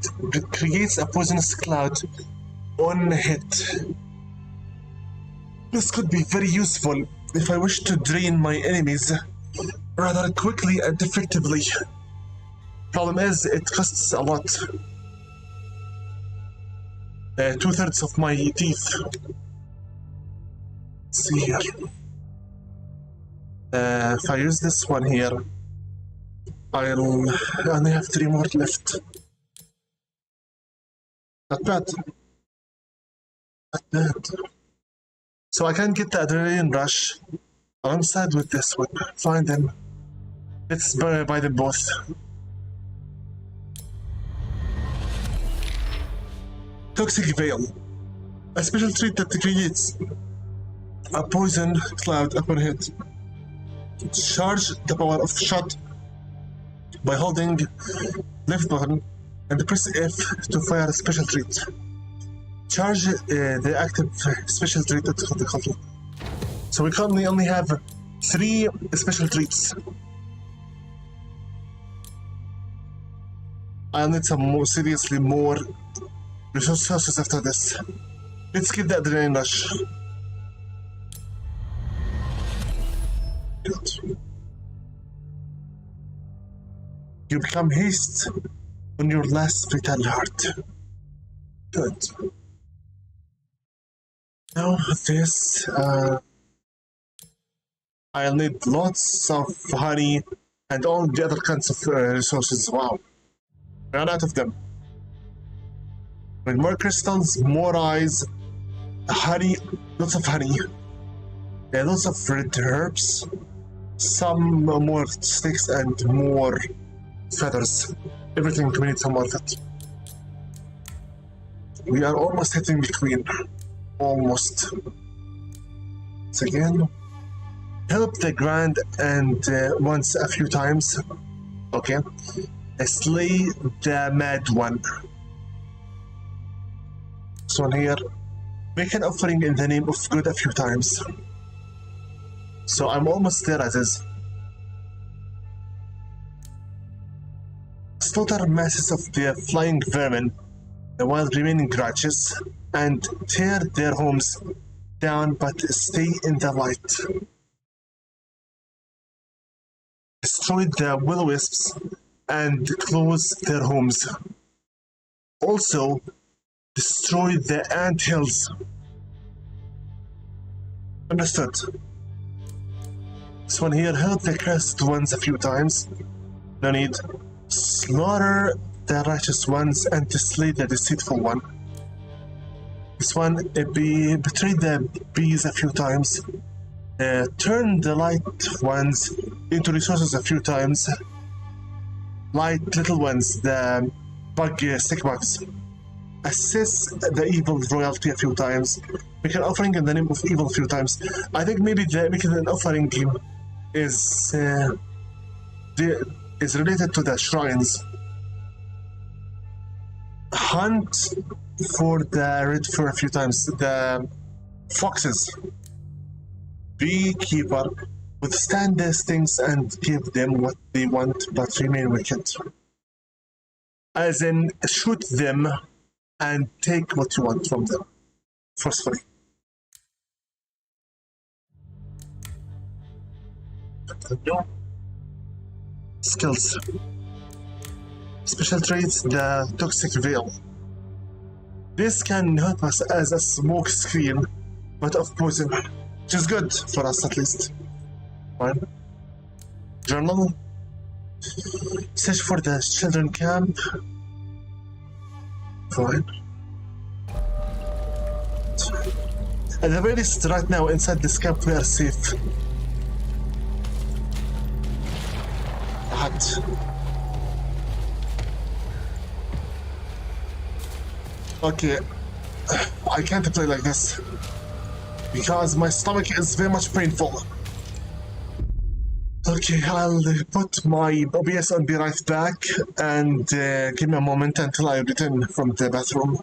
creates a poisonous cloud on hit. This could be very useful if I wish to drain my enemies rather quickly and effectively. Problem is, it costs a lot. 2/3 of my teeth. Let's see here. If I use this one here, I'll only have 3 more left. Not bad. Not bad. So I can get the adrenaline rush alongside with this one. Fine then. Let's buy them both. Toxic Veil. A special trait that creates a poison cloud upon hit. Charge the power of shot by holding left button and press F to fire a special trait. Charge the active special trait at the conflict. So we currently only have 3 special traits. I'll need some seriously more resources after this. Let's get the adrenaline rush. Good. You become haste on your last fatal heart. Good. Now this, I'll need lots of honey and all the other kinds of resources. Wow. Ran out of them. With more crystals, more eyes, honey, lots of honey, lots of red herbs, some more sticks and more feathers. Everything we need some of it. We are almost hitting the queen. Almost. Once again. Help the grand and once a few times. Okay. Slay the mad one. This one here. Make an offering in the name of good a few times. So I'm almost there as is. Slaughter masses of the flying vermin while remaining righteous and tear their homes down but stay in the light. Destroy the will-o-wisps and close their homes. Also, destroy the ant hills. Understood. This one here, help the cursed ones a few times. No need. Slaughter the righteous ones and slay the deceitful one. This one, betray the bees a few times. Turn the light ones into resources a few times. Light little ones, the stick bugs. Assess the evil royalty a few times. Make an offering in the name of evil a few times. I think maybe making an offering is related to the shrines. hunt for the red fur a few times. The foxes. Beekeeper. Withstand these things and give them what they want, but remain wicked. As in, shoot them and take what you want from them forcefully. Skills. Special traits, the toxic veil. This can help us as a smoke screen, but of poison, which is good for us at least. Fine. Journal. Search for the children camp. Fine. At the very least, right now, inside this camp, we are safe. Hut. Okay. I can't play like this. Because my stomach is very much painful. Okay, I'll put my OBS and be right back and give me a moment until I return from the bathroom.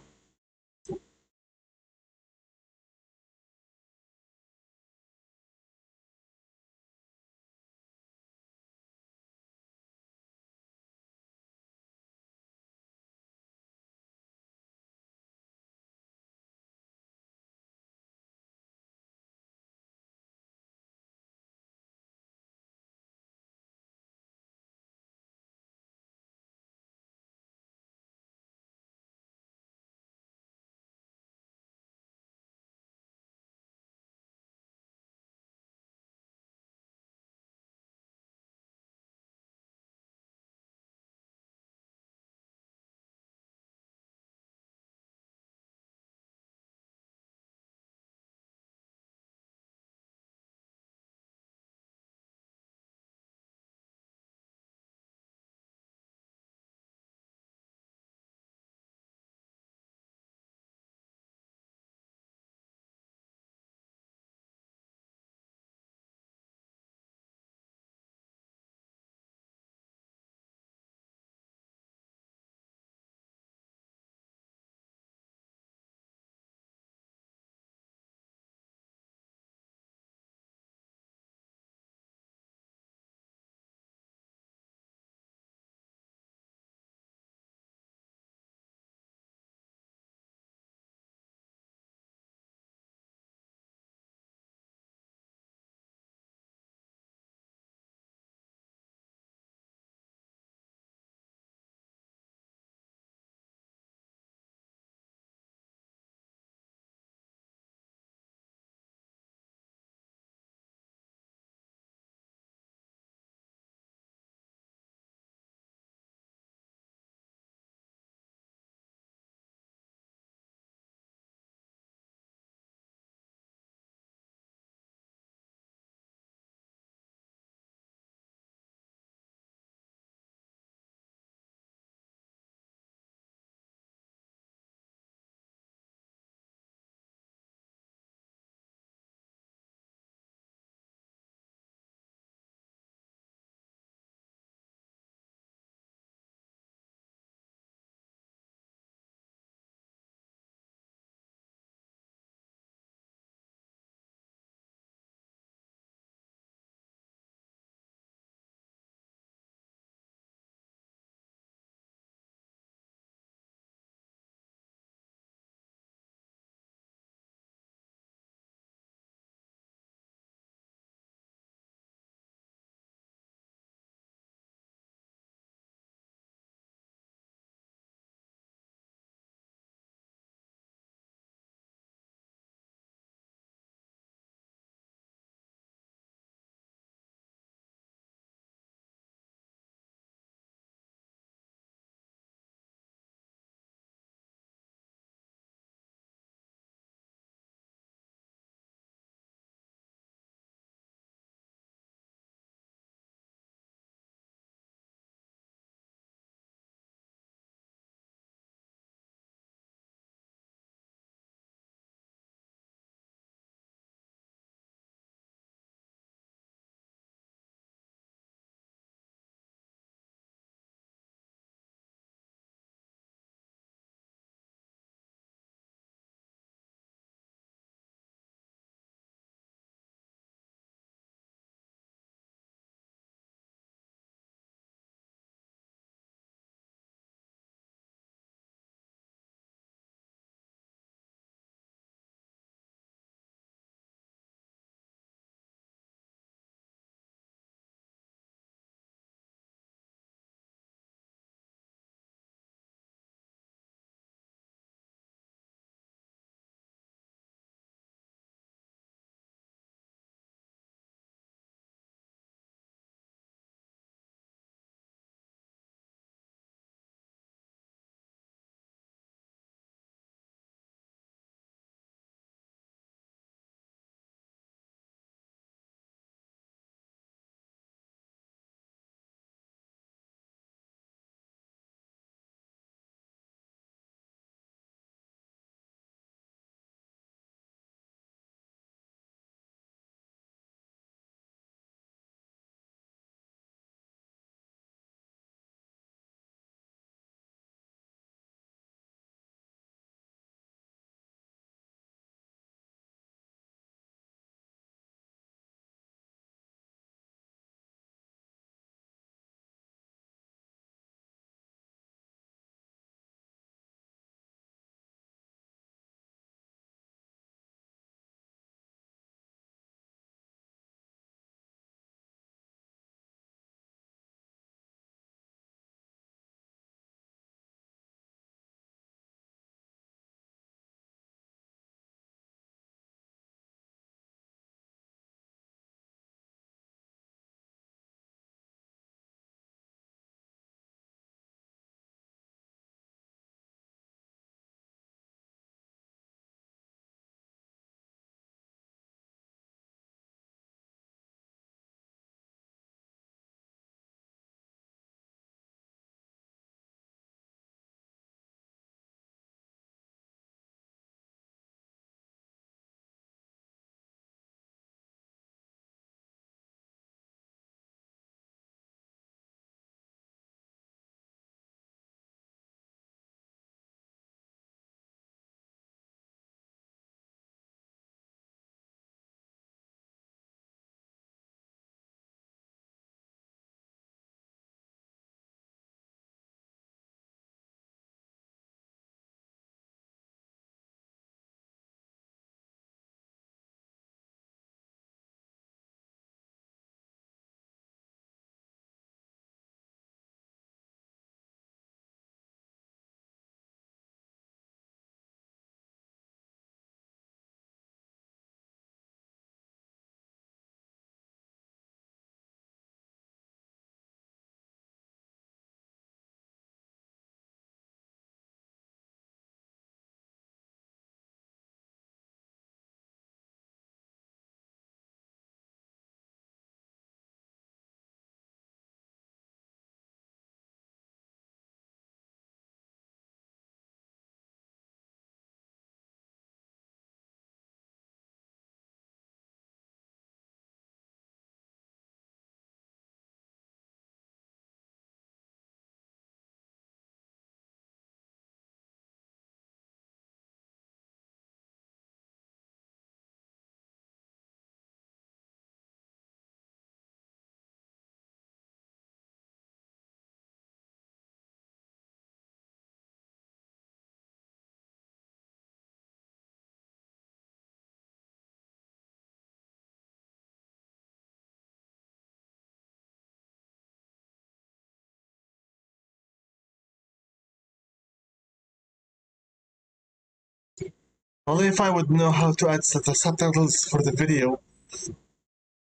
Only if I would know how to add the subtitles for the video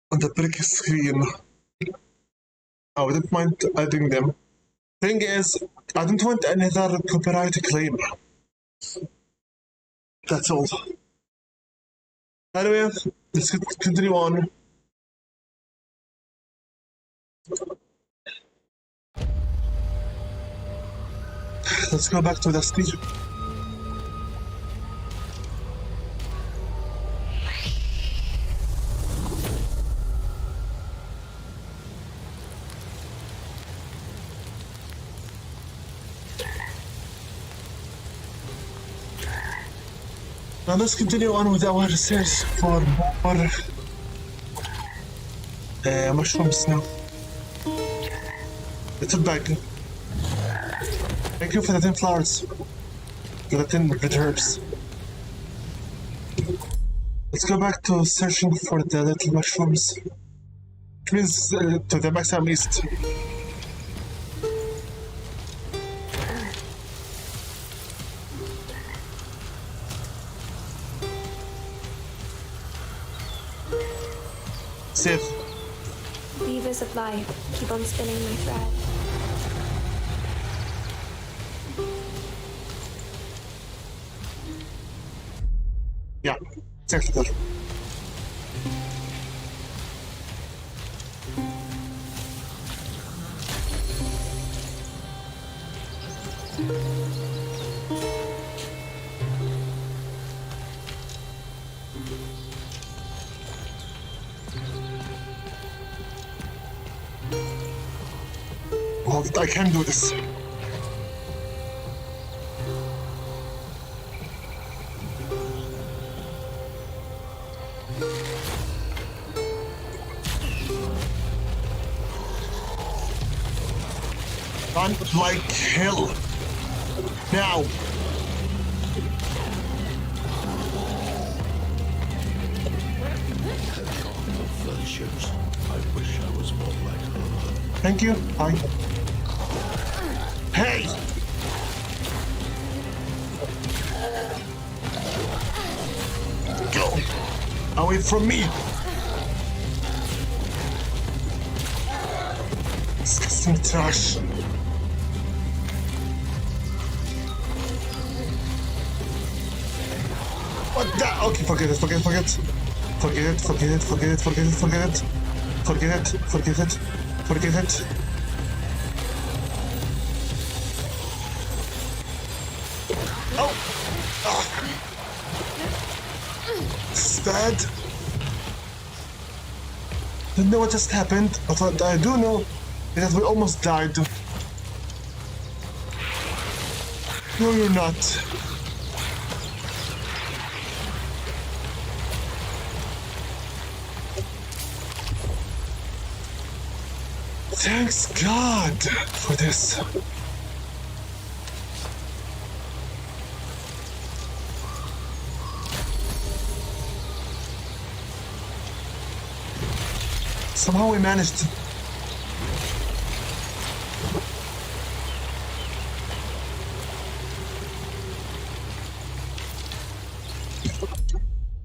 on the big screen. I wouldn't mind adding them. Thing is, I don't want another copyright claim. That's all. Anyway, let's continue on. Let's go back to the speech. Now let's continue on with our research for more mushrooms now. Little bag. Thank you for the 10 flowers. For the 10 red herbs. Let's go back to searching for the little mushrooms. Which means to the Maxam East. Save. Levers of life keep on spinning my thread. Yeah, exactly. Well, I can do this. Run like hell. Now. Friendships. I wish I was more like her. Thank you. Bye. Hey! Go! Away from me! Disgusting trash. What the? Okay, forget it. Forget it. Forget it. Forget it. Forget it. Forget it. Forget it. Forget it. Forget it. Forget it. Oh! This is bad. Don't know what just happened, but what I do know is that we almost died. No, you're not. Thanks God for this. Somehow we managed.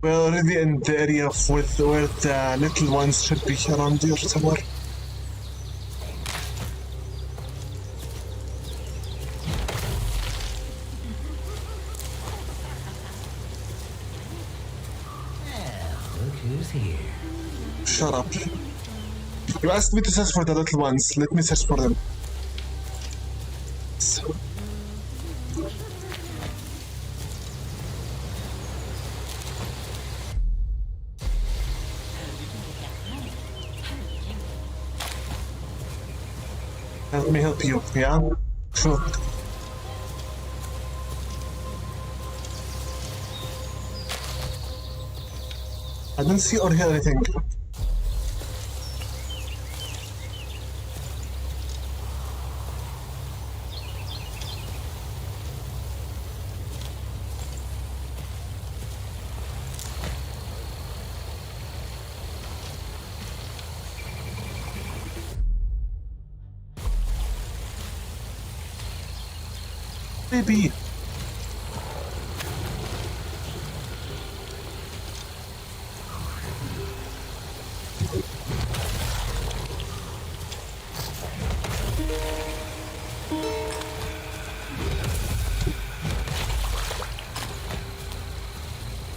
We're already in the area with where the little ones should be, around here somewhere. Look who's here. Shut up. You asked me to search for the little ones. Let me search for them. So. Let me help you, yeah? Sure. I don't see or hear anything. Maybe.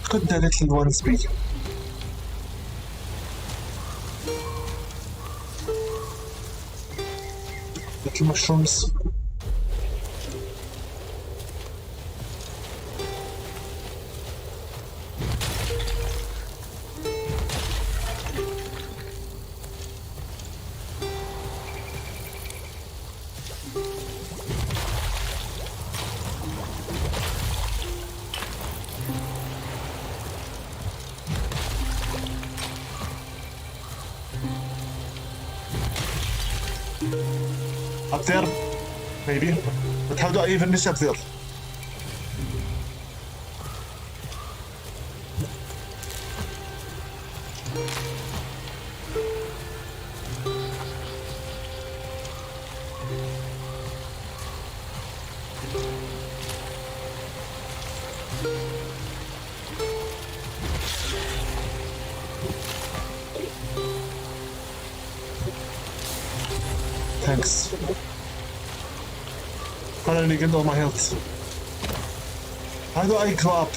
could the little ones be? Little mushrooms. Up there? Maybe. But how do I even reach up there? Thanks. Finally get all my health. How do I go up?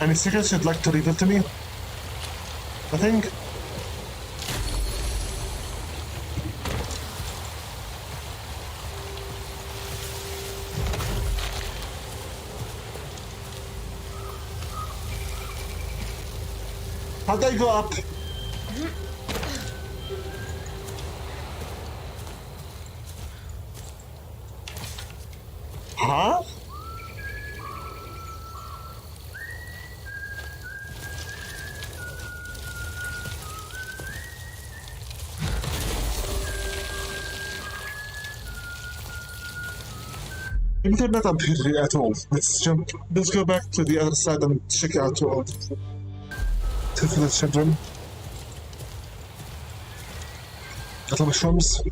Any secrets you'd like to reveal to me? Nothing? How do I go up? Huh? Maybe they're not up here at all. Let's jump. Let's go back to the other side and check out all the the children. Little mushrooms.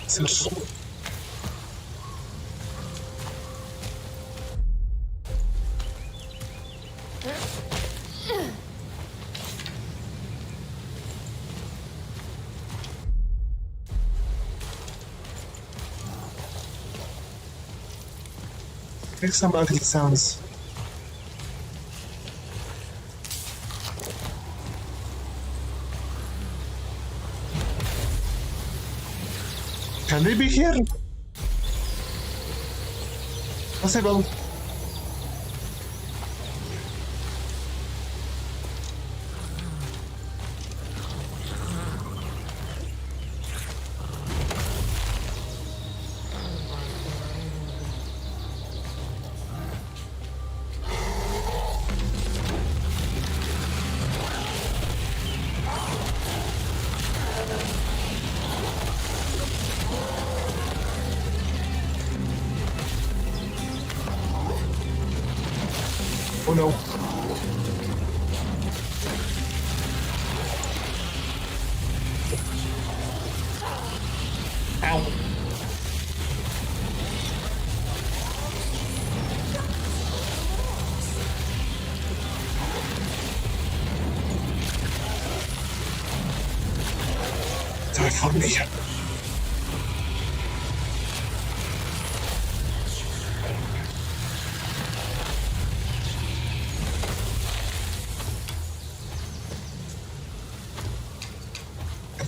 Search. Make some ugly sounds. Can they be here? Possible. Oh no. Ow. Die for me.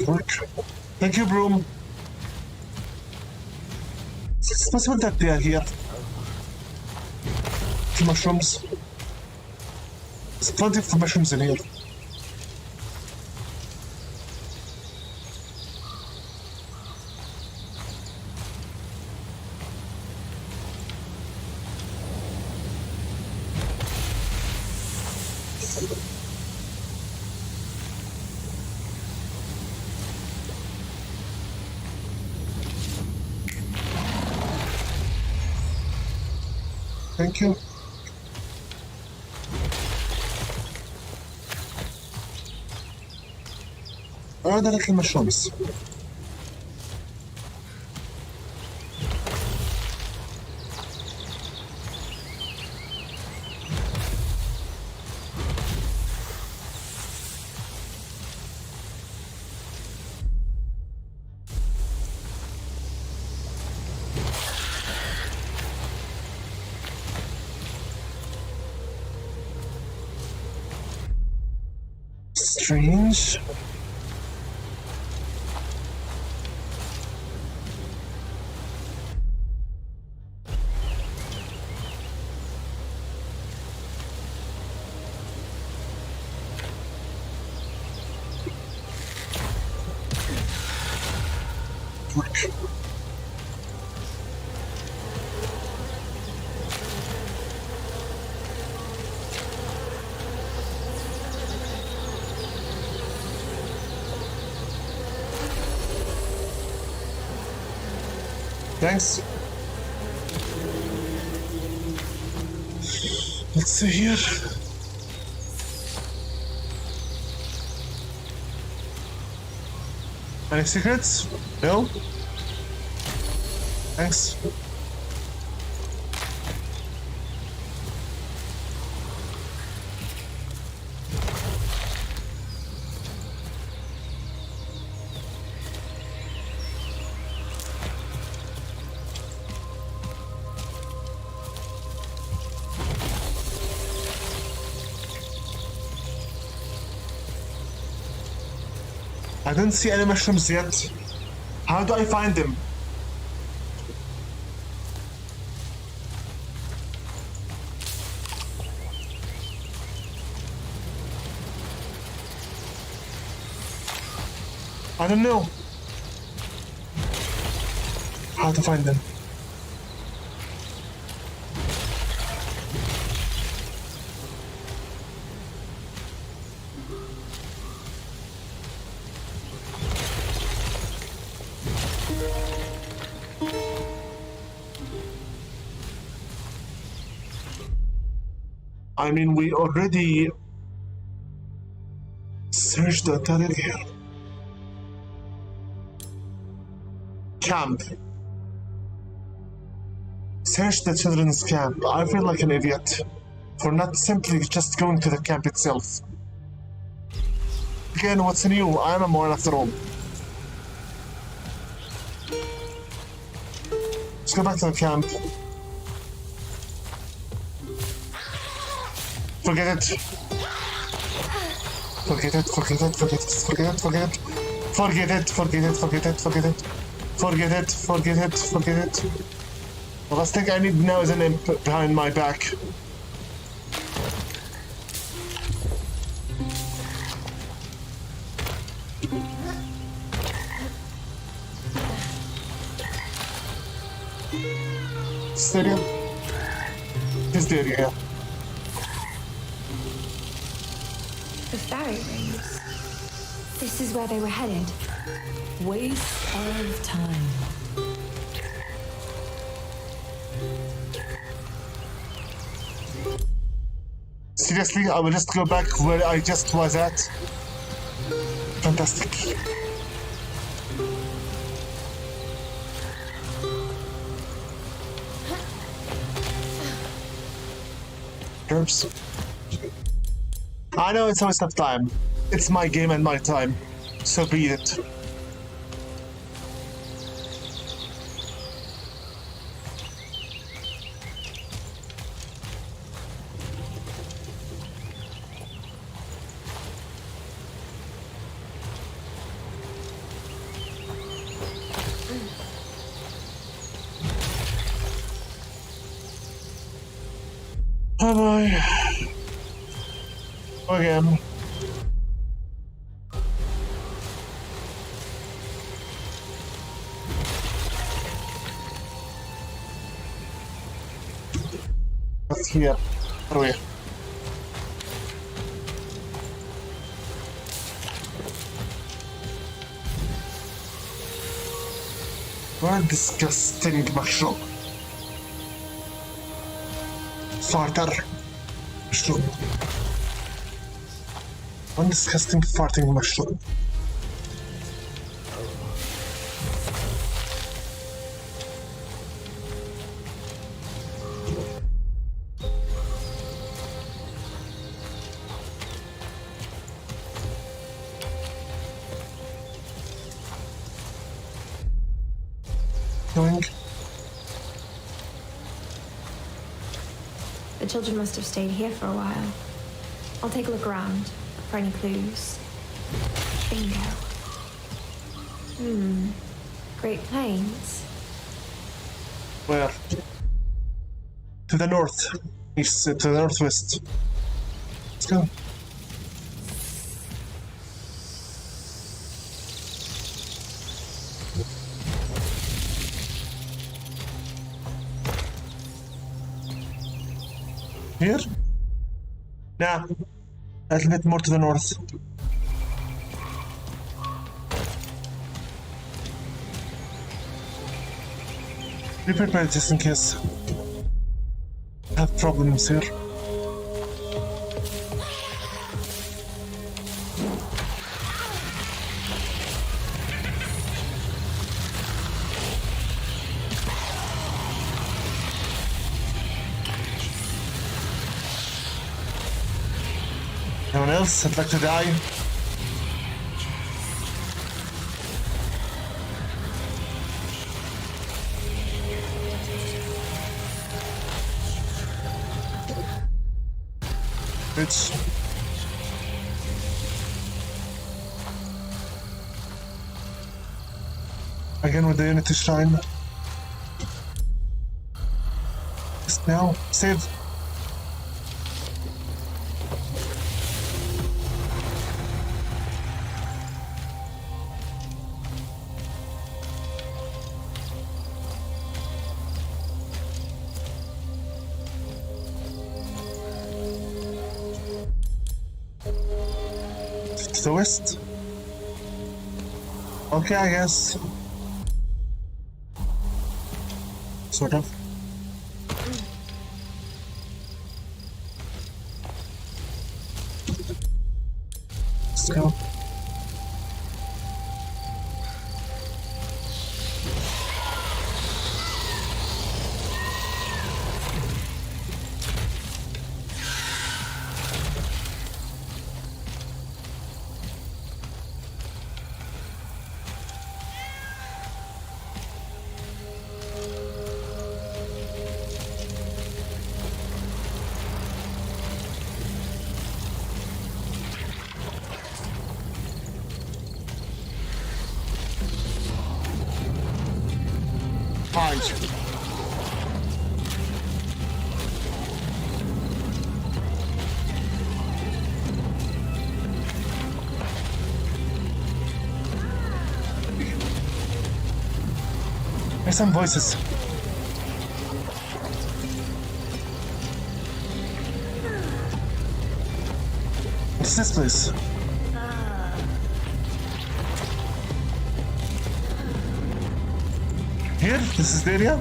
Work. Thank you, Broom. It's possible that they are here. The mushrooms. There's plenty of mushrooms in here. Thank you. rather like mushrooms. Strange. Work. Thanks. Let's see here. Any secrets? No? Thanks. I didn't see any mushrooms yet. How do I find them? I don't know how to find them. I mean, we already searched the entire area. Camp. Search the children's camp. I feel like an idiot for not simply just going to the camp itself. Again, what's new? I'm a Moran after all. Let's go back to the camp. Forget it. Forget it, forget it, forget it, forget it, forget it. Forget it, forget it, forget it, forget it. Forget it, forget it, forget it. The last thing I need now is an imp behind my back. Stereo? This area, yeah. The fairy rings. This is where they were headed. Waste of time. Seriously, I will just go back where I just was at. Fantastic. Herbs. I know it's a waste of time. It's my game and my time. So be it. Bye bye. Again. What's here? Oh yeah. What a disgusting mushroom. Farter. Mushroom. One disgusting farting mushroom. going? The children must have stayed here for a while. I'll take a look around for any clues. Bingo. Great Plains. Where? To the north. East, to the northwest. Let's go. Here? Nah. A little bit more to the north. Be prepared just in case I have problems here. Anyone else? I'd like to die. Bitch. Again with the Unity Shrine. Just now. Save. To the west. Okay, I guess. Sort of. Let's go. Fine. There's some voices. What's this place? Here? This is the area?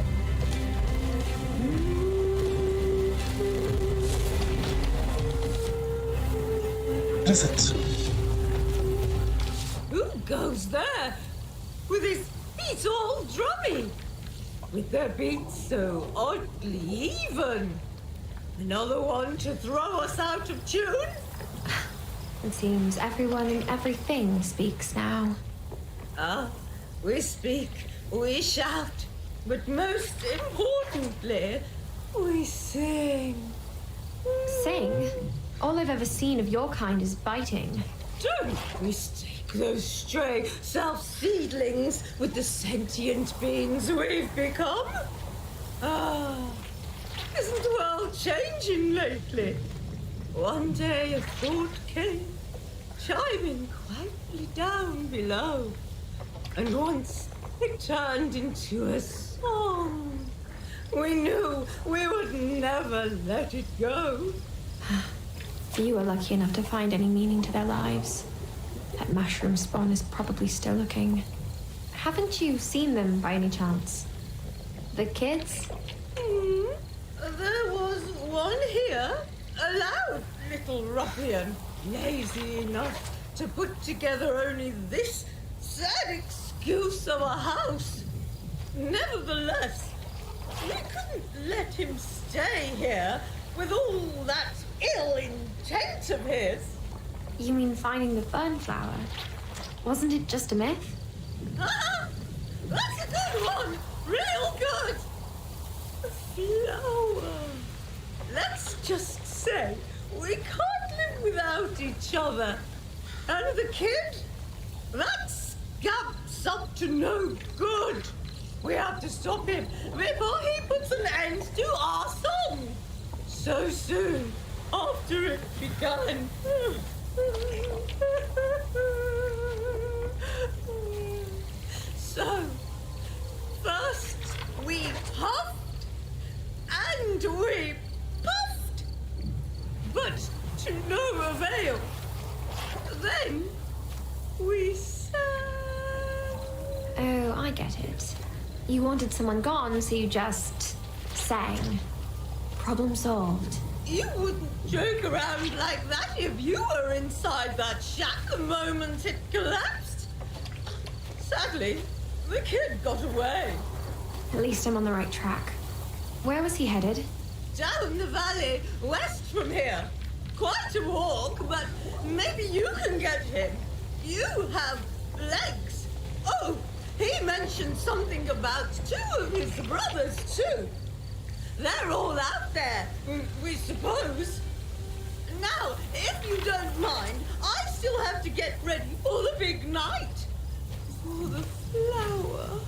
What is it? Who goes there with his feet all drummy? With their beats so oddly even? Another one to throw us out of tune? It seems everyone and everything speaks now. Ah, we speak, we shout, but most importantly, we sing. Sing? All I've ever seen of your kind is biting. Don't mistake those stray self-seedlings with the sentient beings we've become. Ah, isn't the world changing lately? One day a thought came, chiming quietly down below, and once it turned into a song. We knew we would never let it go. You were lucky enough to find any meaning to their lives. That mushroom spawn is probably still looking. Haven't you seen them by any chance? The kids? There was one here, a loud little ruffian, lazy enough to put together only this sad excuse of a house. Nevertheless, we couldn't let him stay here with all that ill intent of his. You mean finding the fern flower? Wasn't it just a myth? Ah, that's a good one. Real good. A flower. Let's just say we can't live without each other. And the kid? That scamp's up to no good. We have to stop him before he puts an end to our song. So soon after it began. So, first we huffed and we puffed, but to no avail. Then we sang. Oh, I get it. You wanted someone gone, so you just sang. Problem solved. You wouldn't joke around like that if you were inside that shack the moment it collapsed. Sadly, the kid got away. At least I'm on the right track. Where was he headed? Down the valley, west from here. Quite a walk, but maybe you can get him. You have legs. Oh, he mentioned something about 2 of his brothers, too. They're all out there, we suppose. Now, if you don't mind, I still have to get ready for the big night. For the flower.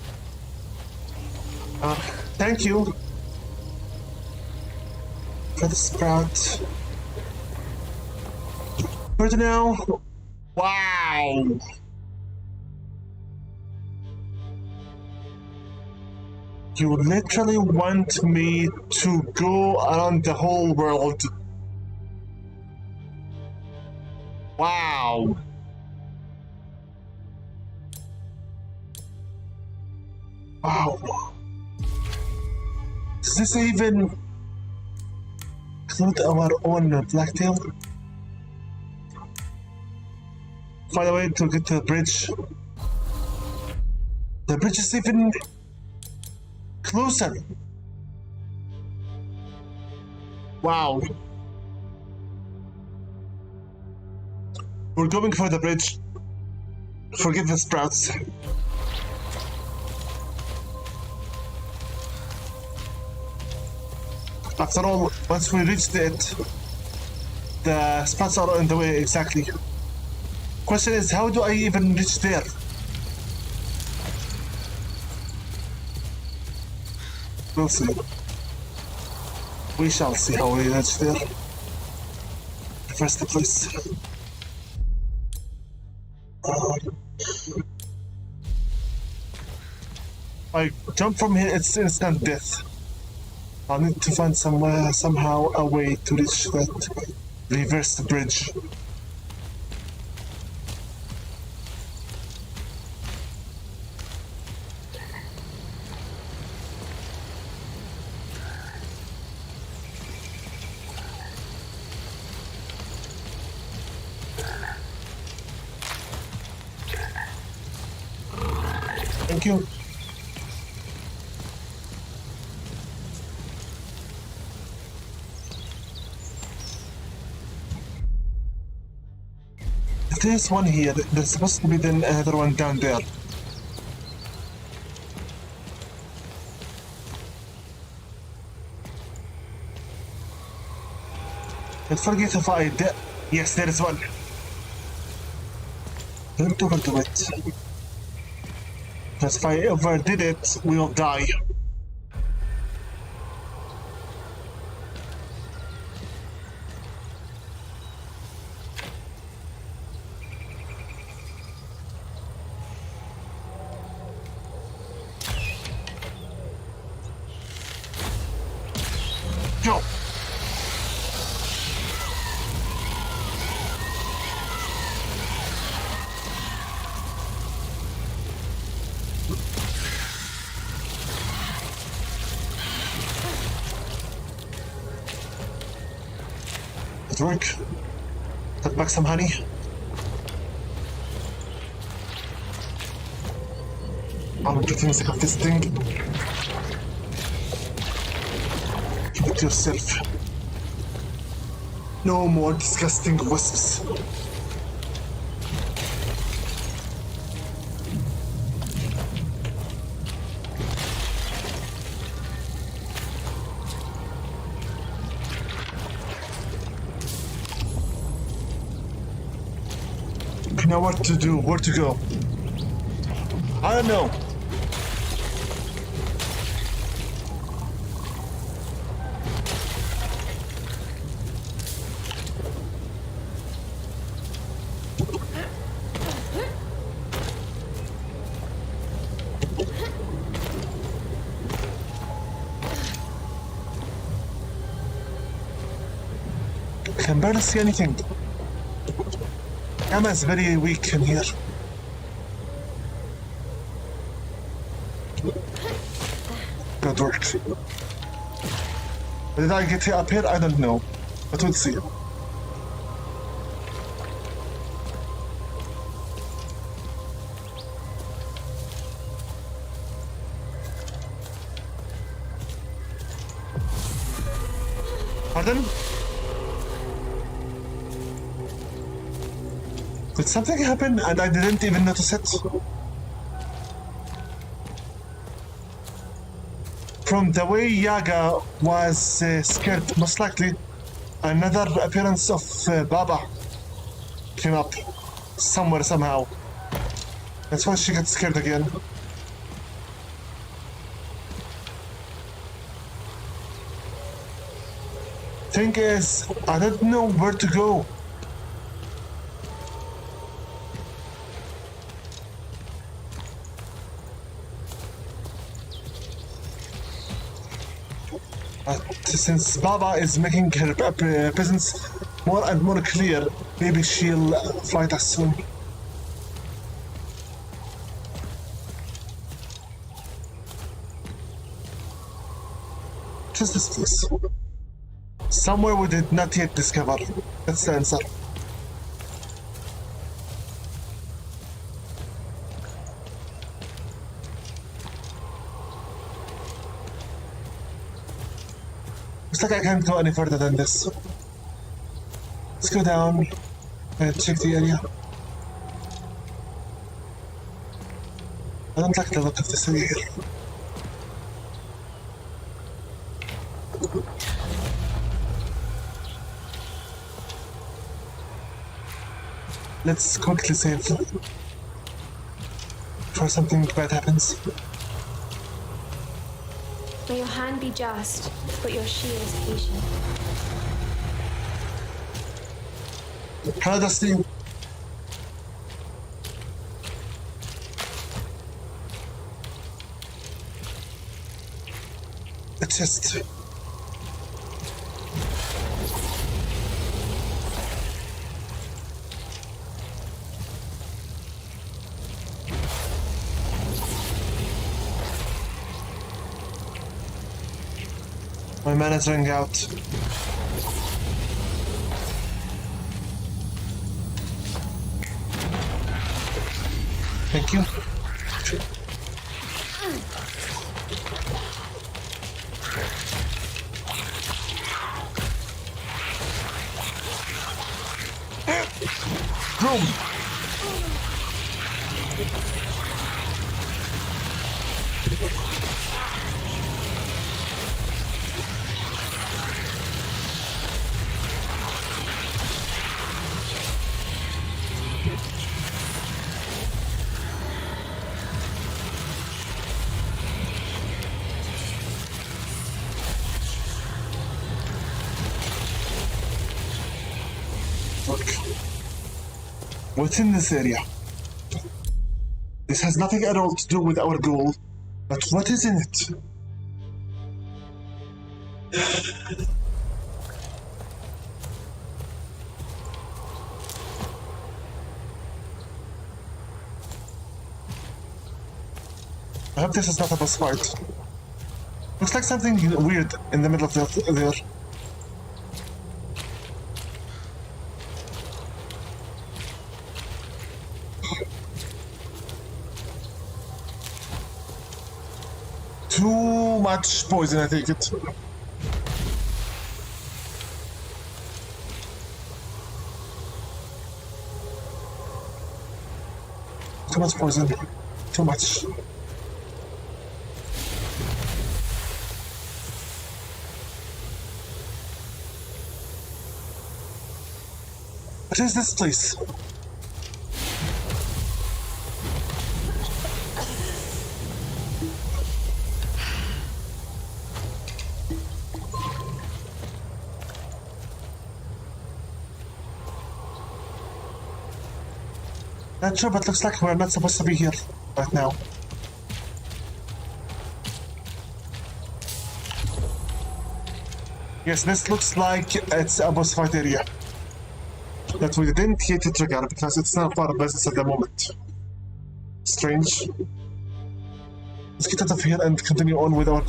Thank you for the sprout. For now, wow. You literally want me to go around the whole world. Wow. Wow. Does this even include our own Blacktail? Find a way to get to the bridge. The bridge is even closer. Wow. We're going for the bridge. Forget the sprouts. After all, once we reach it, the sprouts are in the way exactly. Question is, how do I even reach there? We'll see. We shall see how we reach there. First place. I jump from here, it's instant death. I need to find somehow a way to reach that reverse bridge. Thank you. If there's one here, there's supposed to be then another one down there. Don't forget if I did. Yes, there is one. Don't overdo it. Because if I overdid it, we'll die. Go! It work. Got back some honey. I'm getting sick of this thing. Keep it to yourself. No more disgusting wisps. Now what to do? Where to go? I don't know. I can barely see anything. Camera is very weak in here. Good work. Did I get up here? I don't know. But we'll see. Pardon? Did something happen and I didn't even notice it? From the way Yaga was scared, most likely another appearance of Baba came up somewhere, somehow. That's why she gets scared again. Thing is, I don't know where to go. Since Baba is making her presence more and more clear, maybe she'll fight us soon. What is this place? Somewhere we did not yet discover. That's the answer. Looks like I can't go any further than this. Let's go down and check the area. I don't like the look of this area here. Let's quickly save before something bad happens. May your hand be just, but your shield is patient. Hello, Dusty. It's just... My mana's running out. Thank you. Room. What's in this area? This has nothing at all to do with our goal, but what is in it? I hope this is not a boss fight. Looks like something weird in the middle of there. Too much poison, I take it. Too much poison. Too much. What is this place? Not sure, but looks like we're not supposed to be here right now. Yes, this looks like it's a boss fight area that we didn't yet trigger because it's not part of business at the moment. Strange. Let's get out of here and continue on with our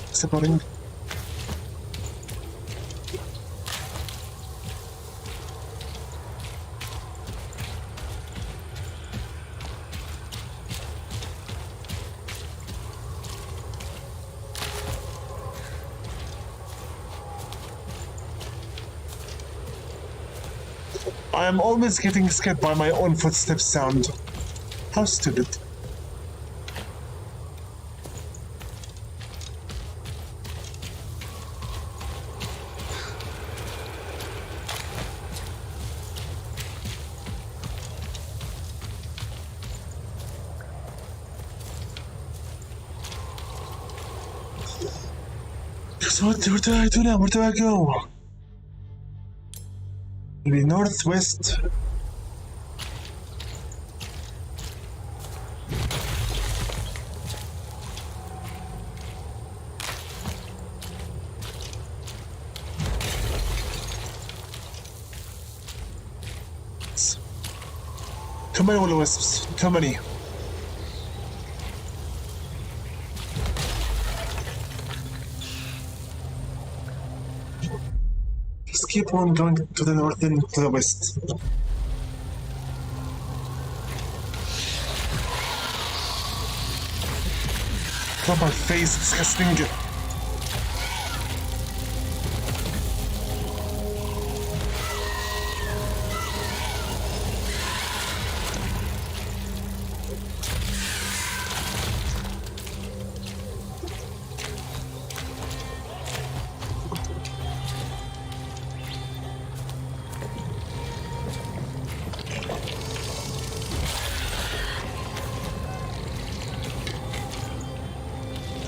exploring. I am always getting scared by my own footsteps sound. How stupid. So what do I do now? Where do I go? Maybe northwest. Too many will-o-wisps. Too many. Just keep on going to the north and to the west. From my face, disgusting.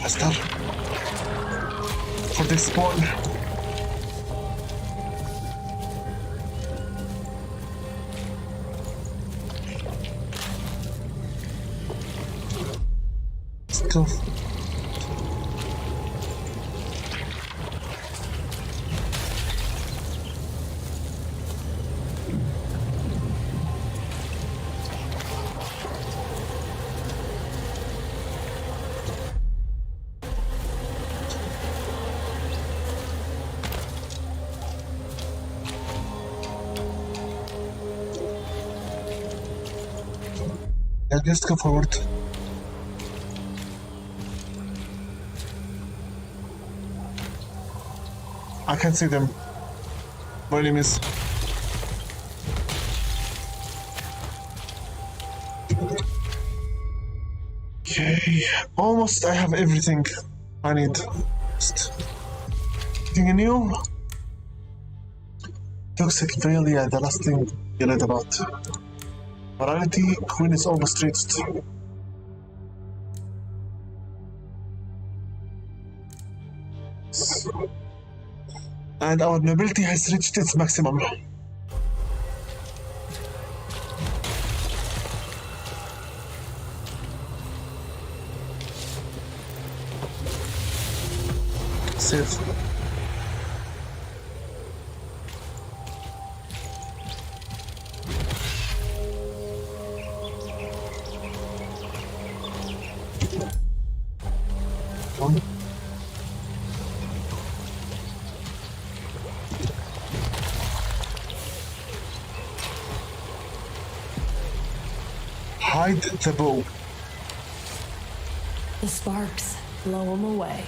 Faster. For this spawn. Let's go. Yeah, just go forward. I can't see them. My name is. Okay, almost I have everything I need. Just anything new? Toxic veil, yeah, the last thing you read about. Morality, Queen is almost reached. And our nobility has reached its maximum. Save. Hide the bow. The sparks blow them away.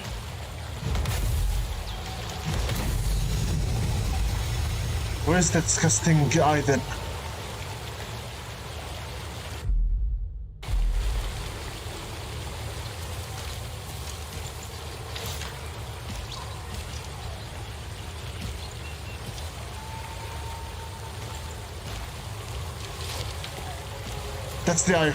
Where's that disgusting guy then? That's the eye.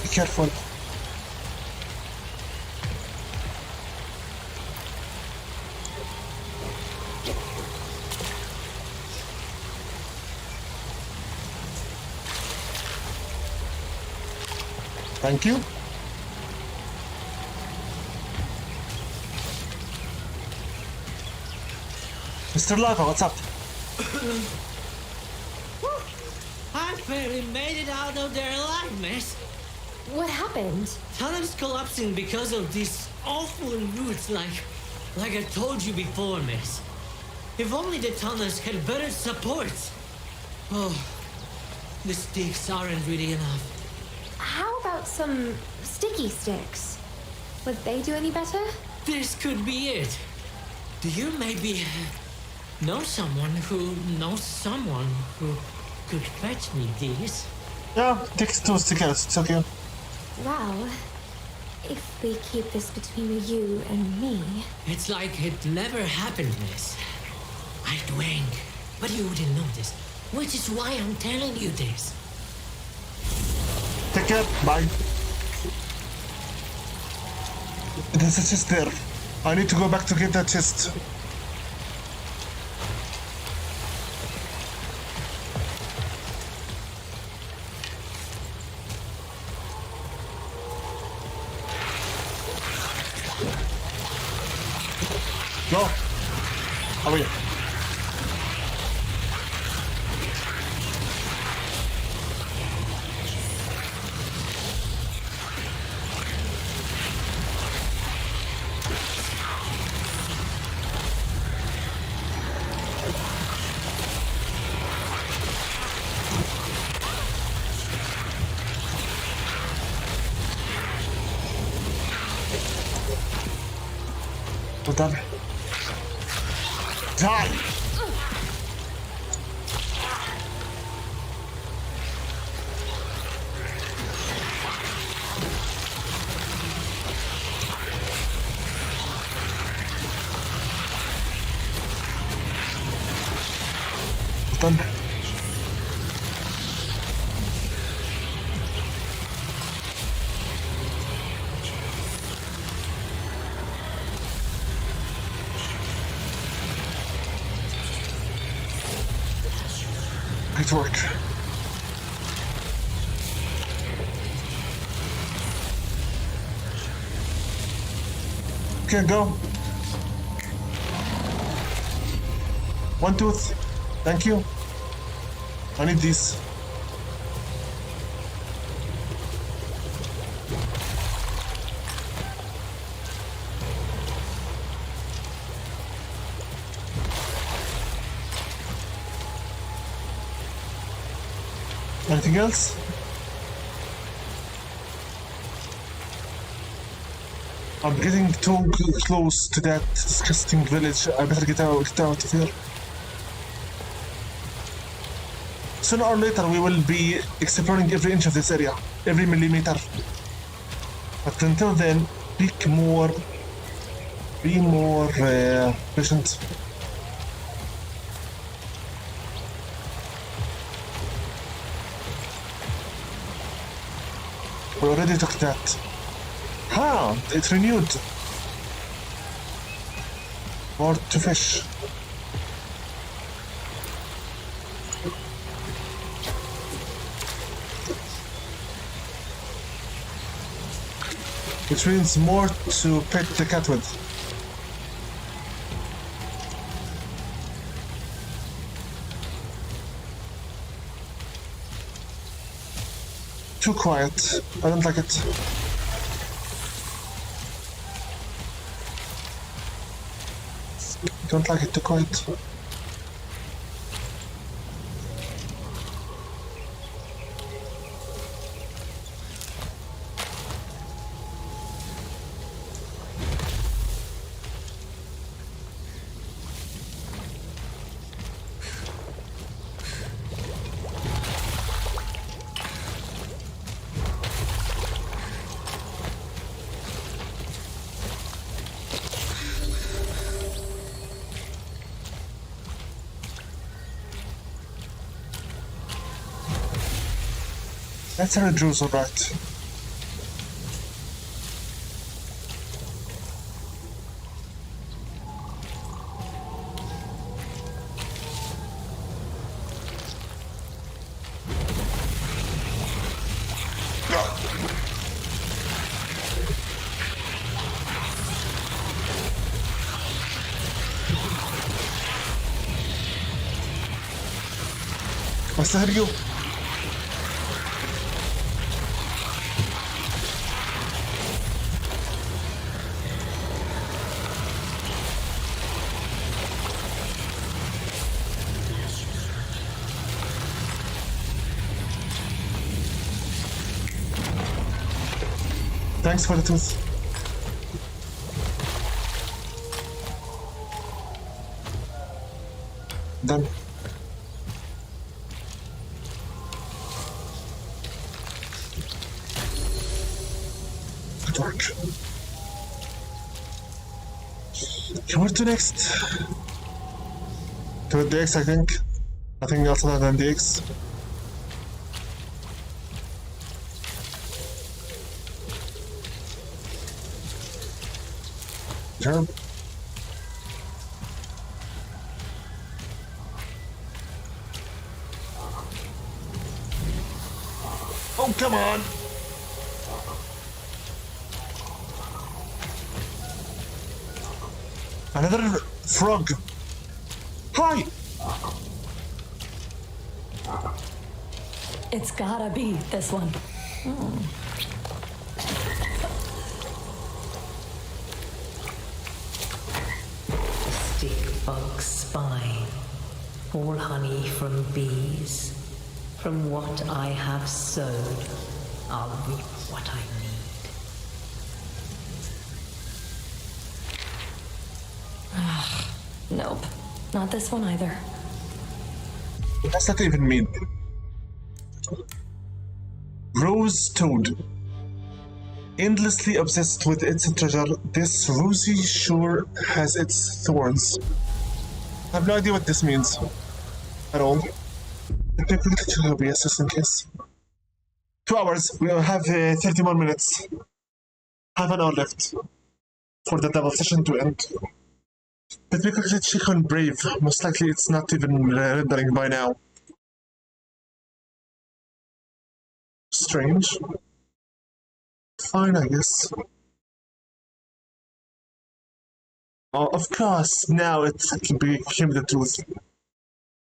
Be careful. Thank you. Mr. Lava, what's up? I barely made it out of there alive, miss. What happened? Tunnel's collapsing because of these awful roots, like I told you before, miss. If only the tunnels had better support. Oh, the sticks aren't really enough. How about some sticky sticks? Would they do any better? This could be it. Do you maybe know someone who knows someone who could fetch me these? Yeah, take two stickers. It's okay. Well, if we keep this between you and me... It's like it never happened, miss. I drank, but you wouldn't know this, which is why I'm telling you this. Take care. Bye. There's a chest there. I need to go back to get that chest. Go. Away. Well done. Die! Well done. Great work. Okay, go. One tooth. Thank you. I need these. Anything else? I'm getting too close to that disgusting village. I better get out of here. Sooner or later, we will be exploring every inch of this area, every millimeter. But until then, be more patient. We already took that. Ah, it's renewed. More to fish. Which means more to pet the cat with. Too quiet. I don't like it. Don't like it too quiet. That's how it draws, alright. Sergio. Thanks for the tooth. Done. Good work. Okay, where to next? To the X, I think. Nothing else other than the X. Jump. Oh, come on! Another frog! Hi! It's gotta be this one. Stick bug spine. All honey from bees. From what I have sowed, I'll reap what I need. Nope, not this one either. What does that even mean? Rose Toad. Endlessly obsessed with its treasure, this rosy sure has its thorns. I have no idea what this means at all. Let me quickly check OBS just in case. 2 hours. We will have 30 more minutes. Half an hour left for the double session to end. Let me quickly check on Brave. Most likely it's not even rendering by now. Strange. Fine, I guess. Oh, of course, now it became the truth.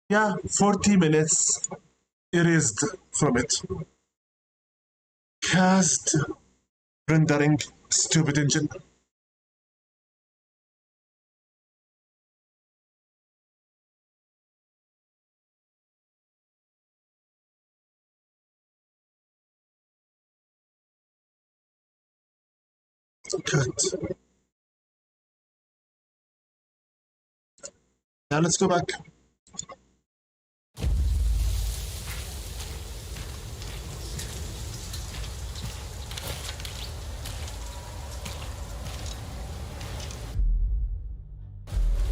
Yeah, 40 minutes erased from it. Cast rendering stupid engine. Cut. Now let's go back.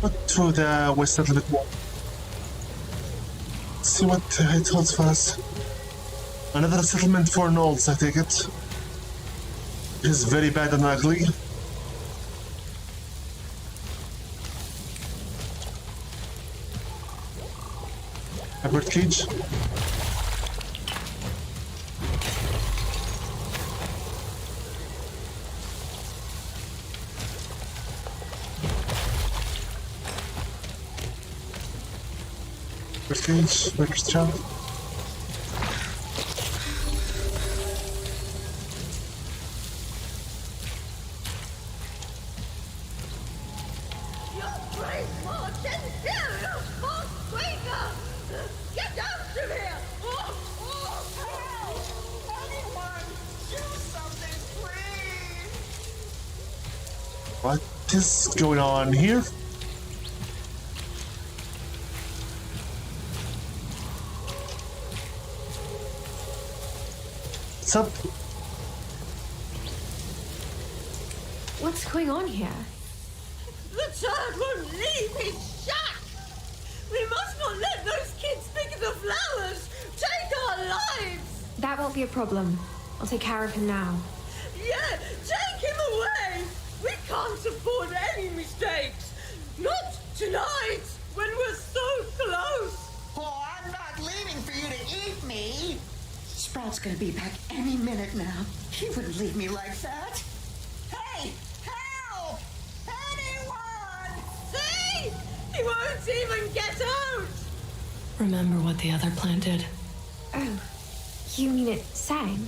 Go through the west a little bit more. See what it holds for us. Another settlement for gnolls, I take it. It is very bad and ugly. A bird cage. Bird cage, bird trap. What is going on here? What's up? What's going on here? The turd won't leave his shack! We must not let those kids pick the flowers! Take our lives! That won't be a problem. I'll take care of him now. Yeah, take him away! We can't afford any mistakes! Not tonight, when we're so close! Oh, I'm not leaving for you to eat me. Sprout's gonna be back any minute now. He wouldn't leave me like that. Hey, help! Anyone! See? He won't even get out! remember what the other plant did. Oh, you mean it sang?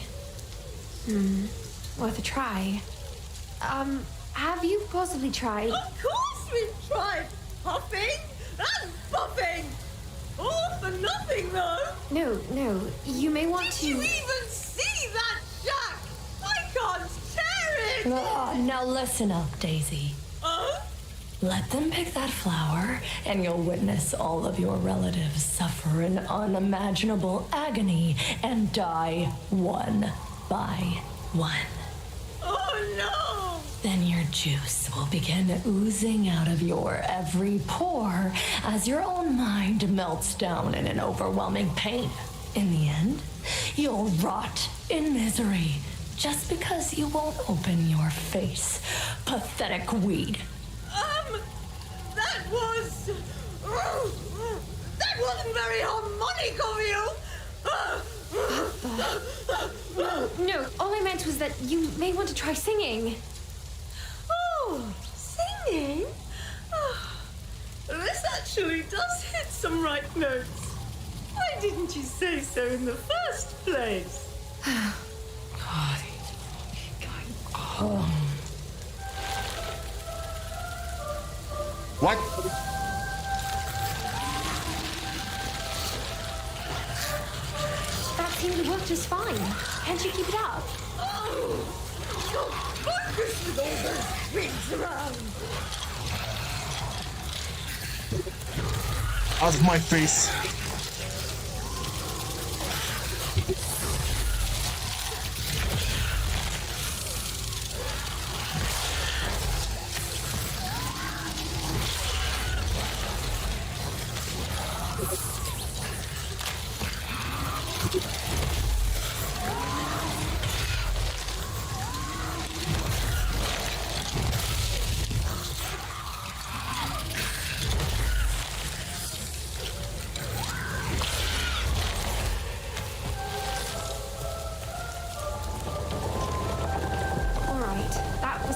Worth a try. Have you possibly tried? Of course we've tried puffing and puffing. All for nothing, though. No, you may want Did to... you even see that shack? I can't tear it. Now listen up, Daisy. Oh? Let them pick that flower, and you'll witness all of your relatives suffer an unimaginable agony and die one by one. Oh, no. Then your juice will begin oozing out of your every pore as your own mind melts down in an overwhelming pain. In the end, you'll rot in misery just because you won't open your face. Pathetic weed. That was... That wasn't very harmonic of you. No, all I meant was that you may want to try singing. Oh, singing? Oh, this actually does hit some right notes. Why didn't you say so in the first place? God. What? That seemed to work just fine. Can't you keep it up? Oh, focus with all those twigs around. Out of my face.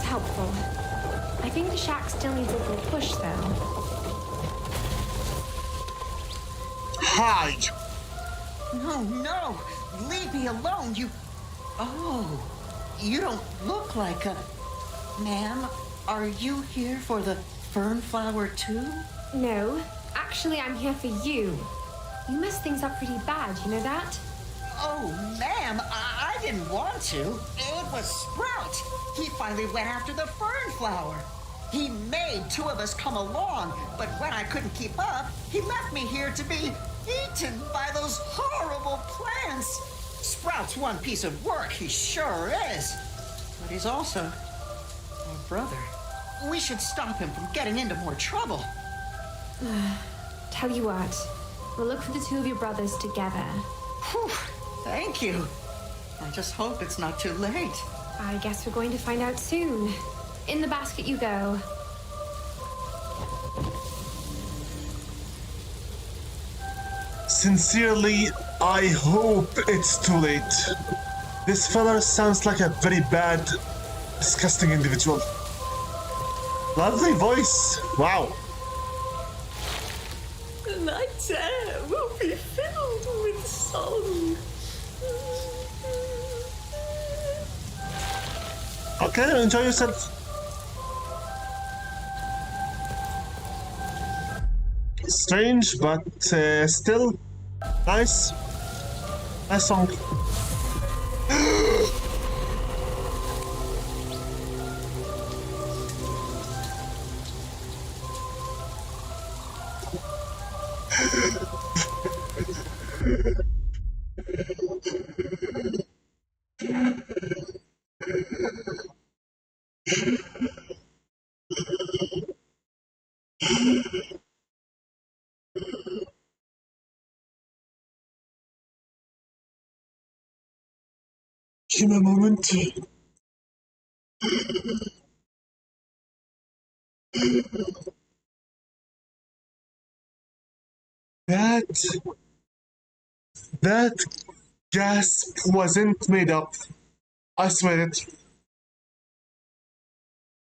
Helpful. I think the shack still needs a little push, though. Hide! No! Leave me alone, you... Oh, you don't look like a... Ma'am, are you here for the fern flower too? No, actually I'm here for you. You messed things up pretty bad, you know that? Oh, ma'am, I didn't want to. It was Sprout. He finally went after the fern flower. He made two of us come along, but when I couldn't keep up, he left me here to be eaten by those horrible plants. Sprout's one piece of work, he sure is. But he's also my brother. We should stop him from getting into more trouble. Tell you what, we'll look for the two of your brothers together. Whew, thank you. I just hope it's not too late. I guess we're going to find out soon. In the basket you go. Sincerely, I hope it's too late. This fella sounds like a very bad, disgusting individual. Lovely voice. Wow. The night air will be filled with song. Okay, enjoy yourself. Strange, but still nice. Nice song. Give me a moment. That gasp wasn't made up. I swear it.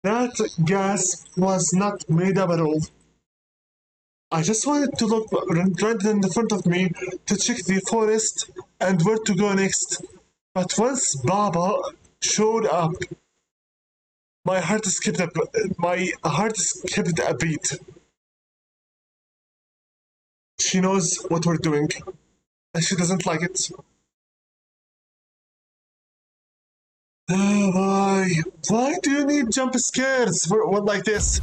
That gasp was not made up at all. I just wanted to look right in the front of me to check the forest and where to go next. But once Baba showed up, my heart skipped a beat. She knows what we're doing, and she doesn't like it. Why do you need jump scares for one like this?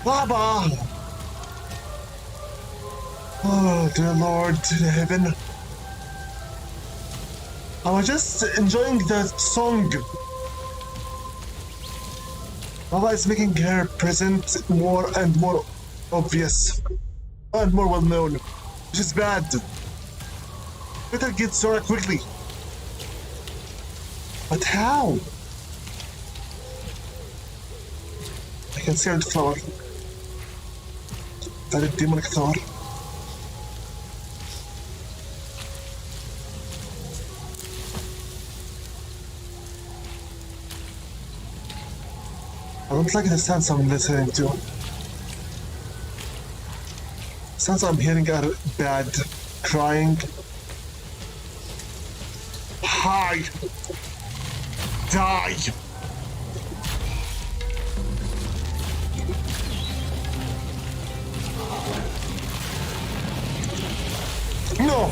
Baba! Oh, dear Lord in heaven. I was just enjoying the song. Baba is making her present more and more obvious and more well known, which is bad. Better get Sora quickly. But how? I can see the flower. That is demonic flower. I don't like the sounds I'm listening to. Sounds I'm hearing are bad. Crying. Hide! Die! No!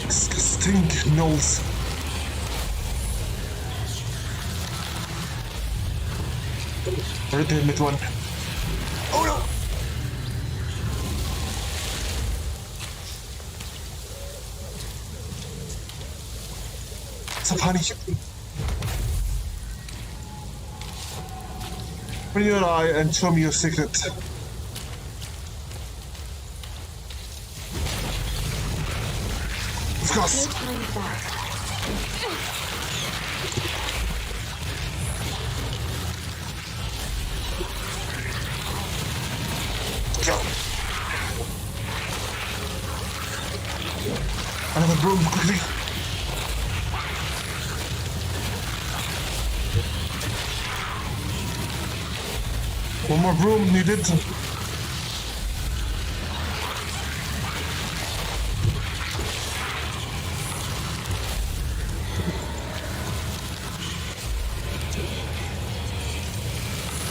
Disgusting nose. Already hit one. Oh no! Stop, honey. Open your eye and show me your secret. Of course. No time for that. Go. Another broom, quickly. One more broom needed.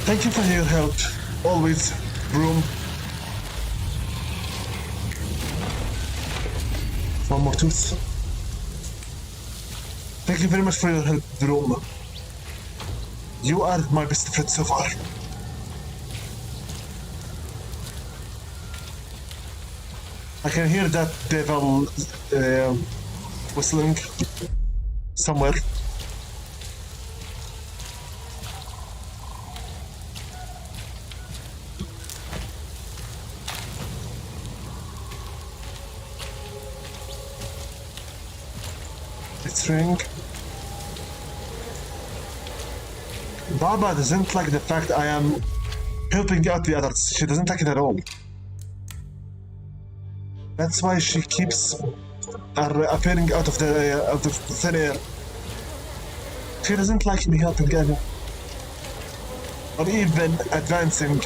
Thank you for your help. Always, broom. One more tooth. Thank you very much for your help, broom. You are my best friend so far. I can hear that devil whistling somewhere. Let's ring. Baba doesn't like the fact I am helping out the others. She doesn't like it at all. That's why she keeps appearing out of the thin air. She doesn't like me helping anyone, or even advancing.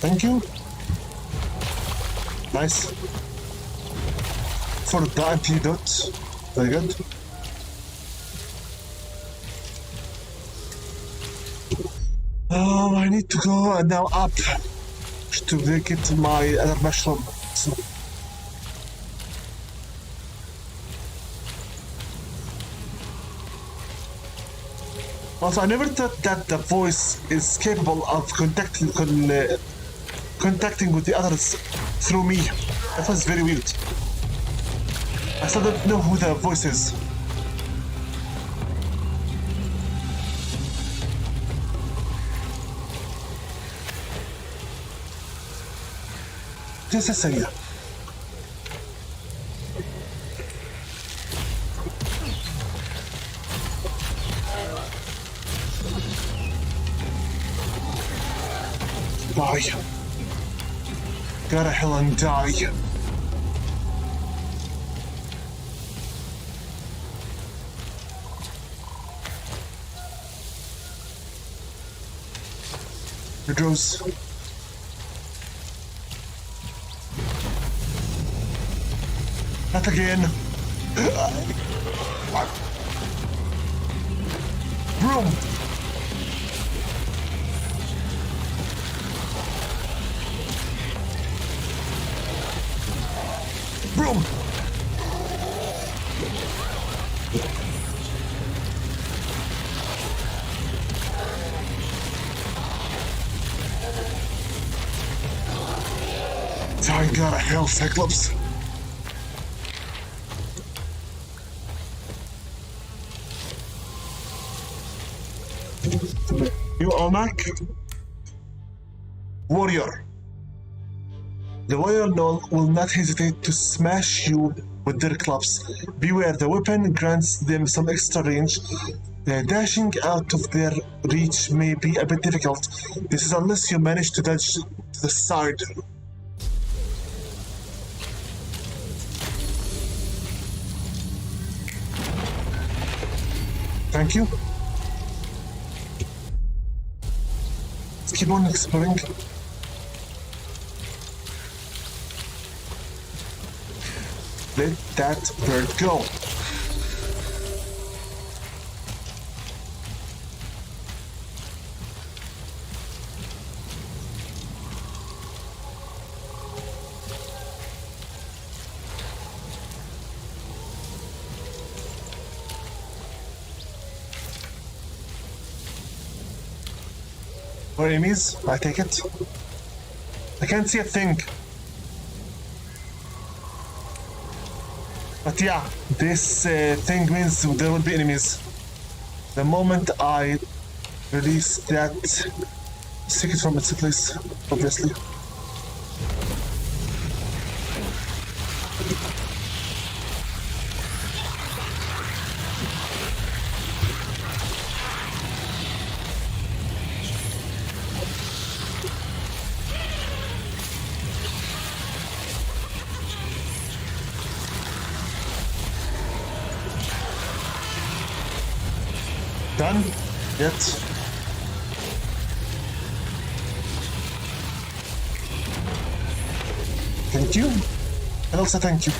Thank you. Nice. For the antidote. Very good. Oh, I need to go now up to get my other mushroom. So. Also, I never thought that the voice is capable of contacting with the others through me. That was very weird. I still don't know who the voice is. Just a second. Die. Gotta hell and die. It goes. Not again. Broom. Broom. I got a hell, Cyclops. You Omak? Warrior. The warrior will not hesitate to smash you with their clubs. Beware, the weapon grants them some extra range. Dashing out of their reach may be a bit difficult. This is unless you manage to dodge to the side. Thank you. Let's keep on exploring. Let that bird go. More enemies, I take it. I can't see a thing. But yeah, this thing means there will be enemies. The moment I release that secret from its place, obviously. Done? Yet. Thank you. And also thank you.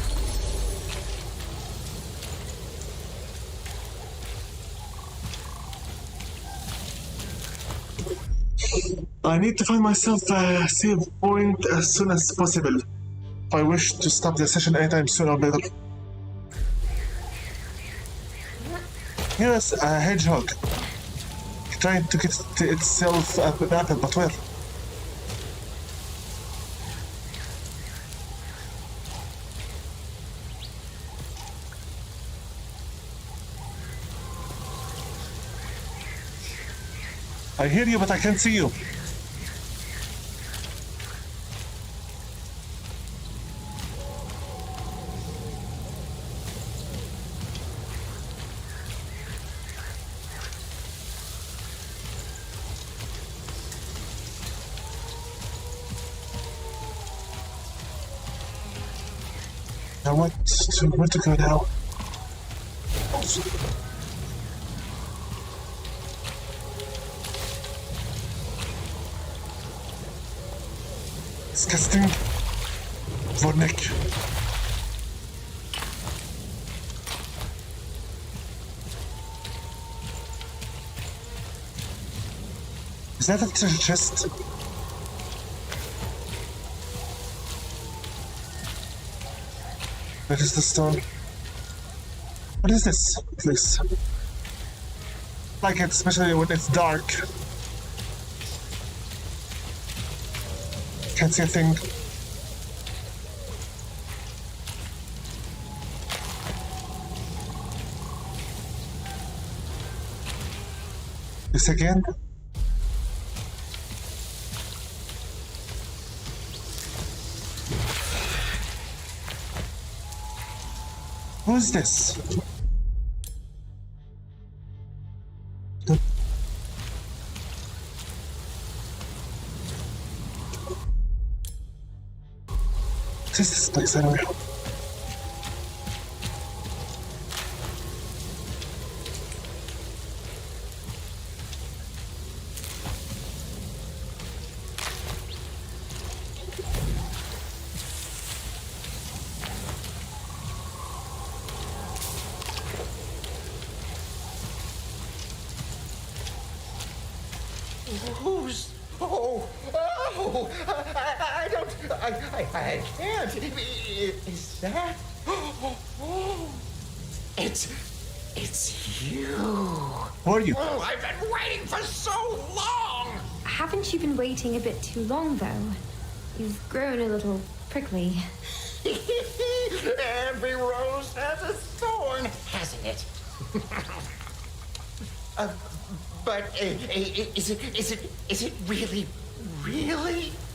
I need to find myself a save point as soon as possible if I wish to stop the session anytime sooner or later. Here's a hedgehog trying to get to itself an apple, but where? I hear you, but I can't see you. Now where to go now? Disgusting. Vornik. Is that a treasure chest? Where is the stone? What is this place? Like it, especially when it's dark. Can't see a thing. This again? Who's this? What is this place anyway? Who's... I don't... I can't. Is that... It's you. Who are you? Oh, I've been waiting for so long. Haven't you been waiting a bit too long, though? You've grown a little prickly. Every rose has a thorn, hasn't it? But is it really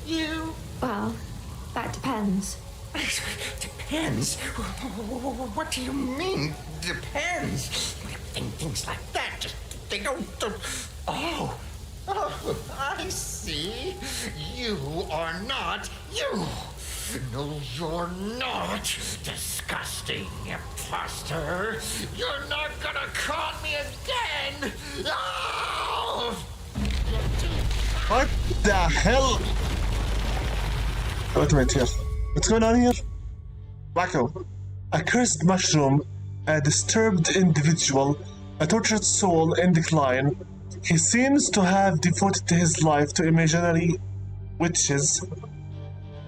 you? Well, that depends. Depends? What do you mean, depends? Things like that, just, they don't... Oh, I see. You are not you. No, you're not, disgusting imposter. You're not gonna con me again. Oh! What the hell? Wait here. What's going on here? Blacktail. A cursed mushroom, a disturbed individual, a tortured soul in decline. He seems to have devoted his life to imaginary witches.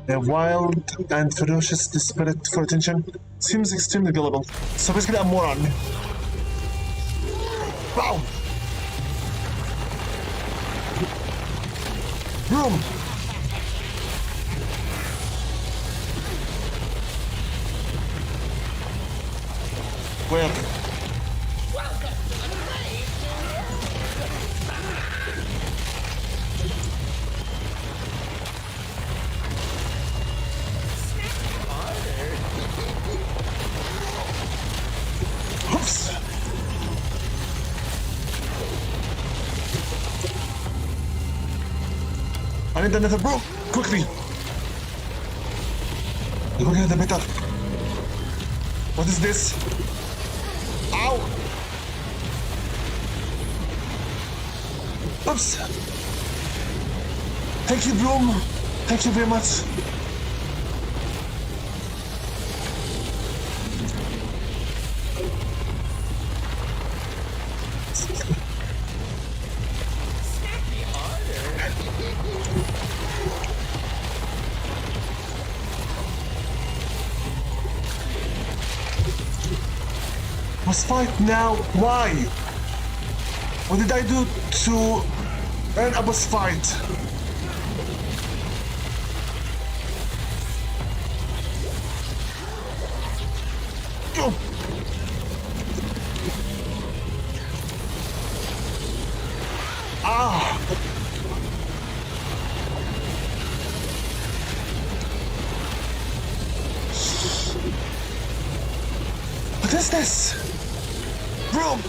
A wild and ferocious, desperate for attention. Seems extremely gullible. So basically a moron. Wow! Room! Where? Oops! I need another broom! Quickly! The quicker the better. What is this? Ow! Oops! Thank you, broom! Thank you very much. Must fight now? Why? What did I do to earn a boss fight? Oh. Ah! What is this? Broom!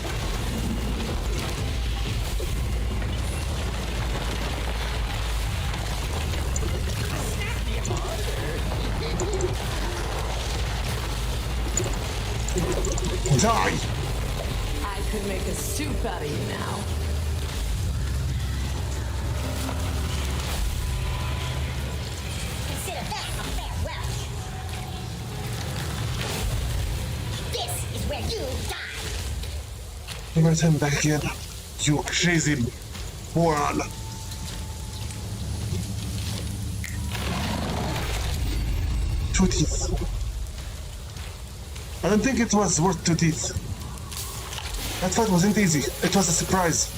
Die! I could make a soup out of you now. Consider that a farewell. This is where you die. I'm gonna turn back again. You crazy moron. Two teeth. I don't think it was worth 2 teeth. That fight wasn't easy. It was a surprise.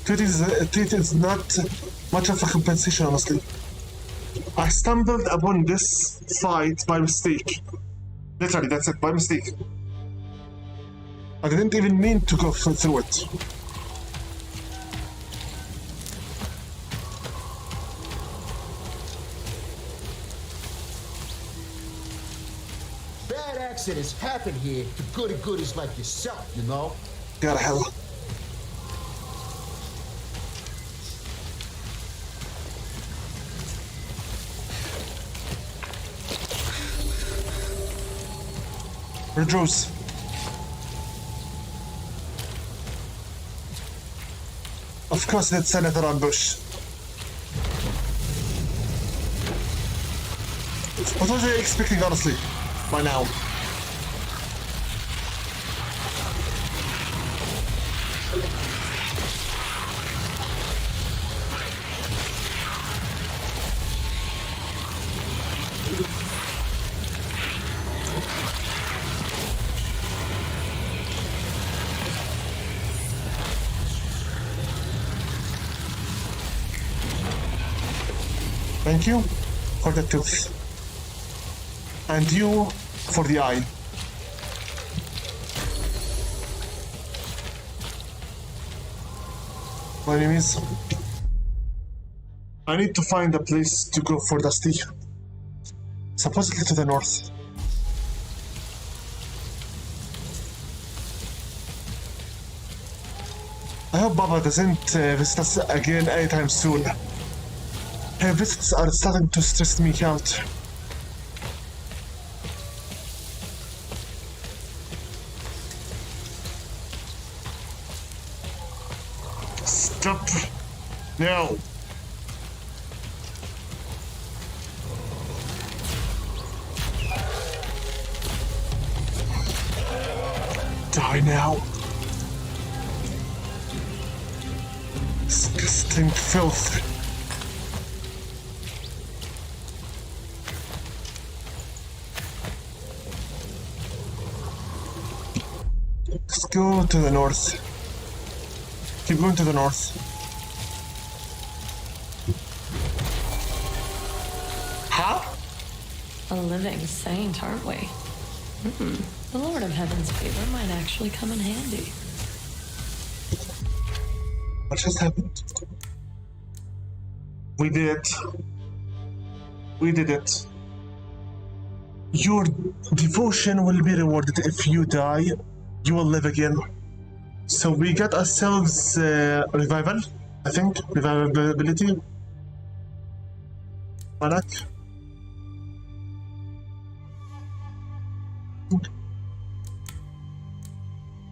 Teeth is not much of a compensation, honestly. I stumbled upon this fight by mistake. Literally, that's it, by mistake. I didn't even mean to go through it. bad accidents happen here to goody-goodies like yourself, you know? Got hell. Red Rose. Of course, it's another ambush. What was I expecting, honestly, by now? Thank you for the tooth. And you for the eye. My name is... I need to find a place to go for Dusty. Supposedly to the north. I hope Baba doesn't visit us again anytime soon. Her visits are starting to stress me out. Stop now. Die now. Disgusting filth. Let's go to the north. Keep going to the north. Huh? A living saint, aren't we? The Lord of Heaven's favor might actually come in handy. What just happened? We did it. We did it. Your devotion will be rewarded. If you die, you will live again. So we got ourselves revival, I think. Revivability. Malak.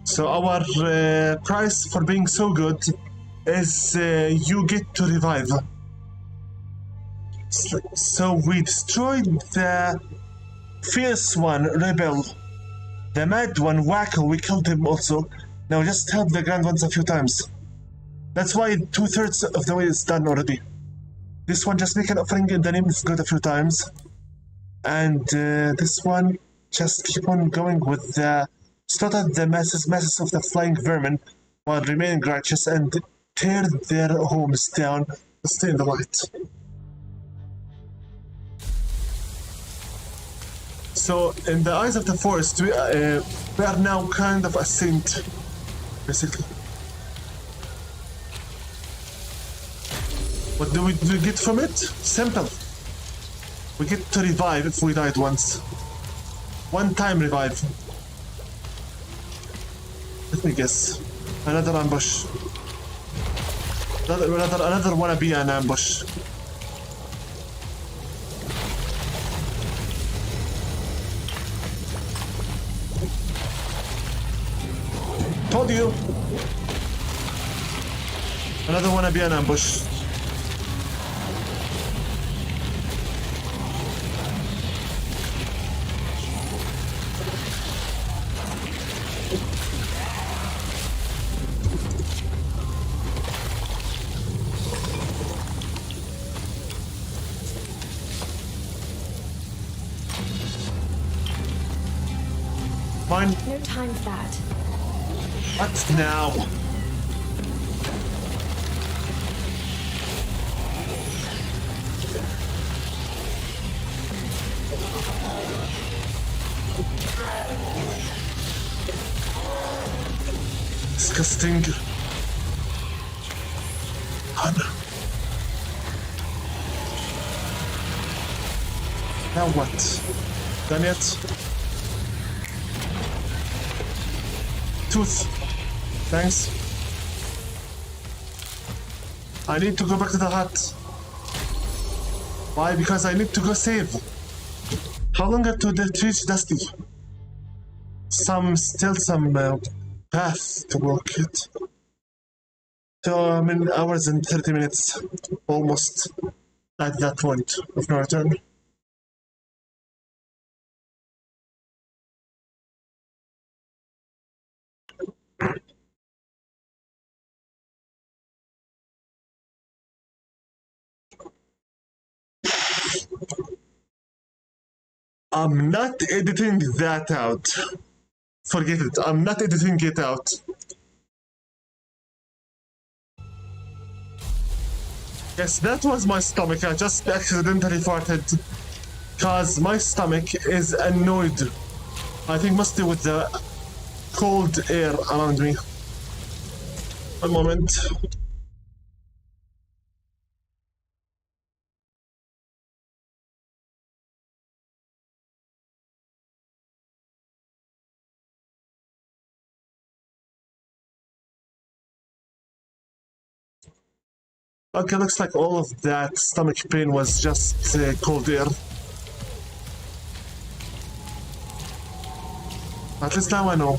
So our price for being so good is you get to revive. So we destroyed the fierce one, Rebel. The mad one, Wacko, we killed him also. Now just help the grand ones a few times. That's why 2/3 of the way is done already. This one, just make an offering in the name of God a few times. And this one, just keep on going with the... slaughter the masses of the flying vermin while remaining righteous and tear their homes down. Stay in the light. So, in the eyes of the forest, we are now kind of a saint, basically. What do we get from it? Simple. We get to revive if we died once. One time revive. Let me guess. Another ambush. Another wanna be an ambush. Told you. Another wanna be an ambush. Fine. No time for that. What now? Disgusting. Honor. Now what? Done yet? tooth. Thanks. I need to go back to the hut. Why? Because I need to go save. How long until they reach Dusty? Still some path to walk it. 2 hours and 30 minutes. Almost at that point of no return. I'm not editing that out. Forget it. I'm not editing it out. Yes, that was my stomach. I just accidentally farted. Cause my stomach is annoyed. I think mostly with the cold air around me. One moment. Okay, looks like all of that stomach pain was just cold air. At least now I know.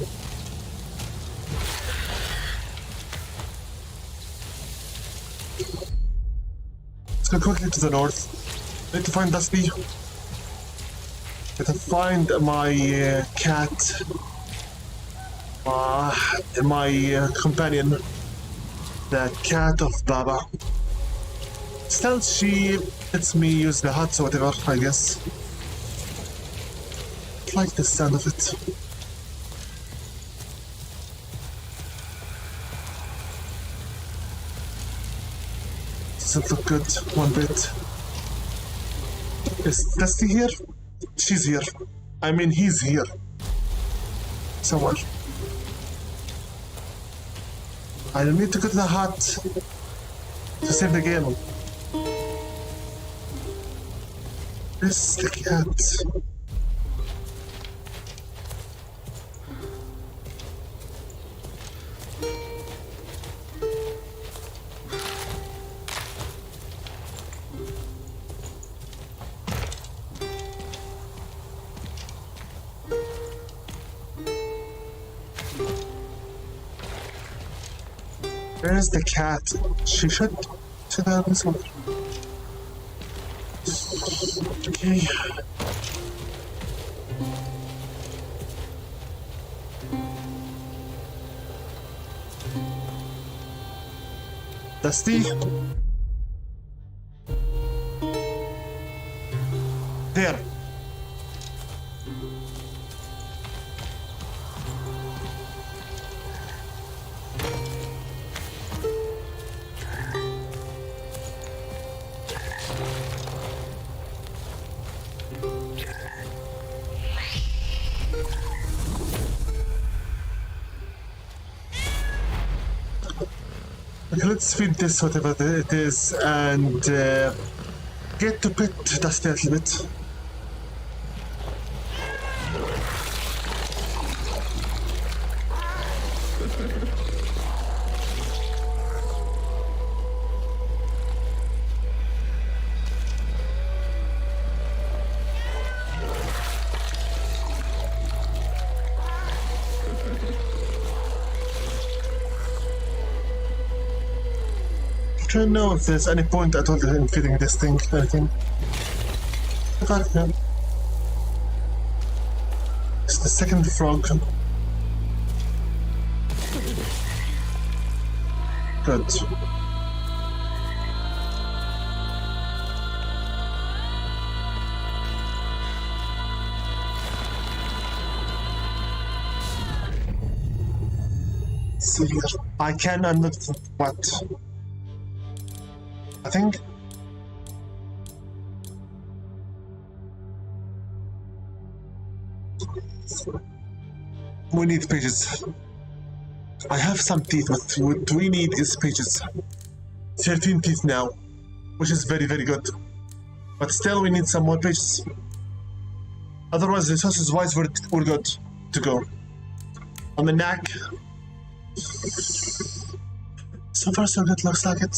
Let's go quickly to the north. Need to find Dusty. Need to find my cat. My companion. The cat of Baba. Still, she lets me use the hut or whatever, I guess. I like the sound of it. Doesn't look good one bit. Is Dusty here? She's here. I mean, he's here. Somewhere. I need to go to the hut to save the game. Where's the cat? Where's the cat? She should have been somewhere. Okay. Dusty? There. Okay, let's feed this whatever it is and get to pet Dusty a little bit. I don't know if there's any point at all in feeding this thing, anything. I can't know. It's the second frog. Good. See here. I can unlock what? I think. We need pages. I have some teeth, but what we need is pages. 13 teeth now, which is very, very good. But still, we need some more pages. Otherwise, resources-wise, we're good to go. on the neck. So far so good, looks like it.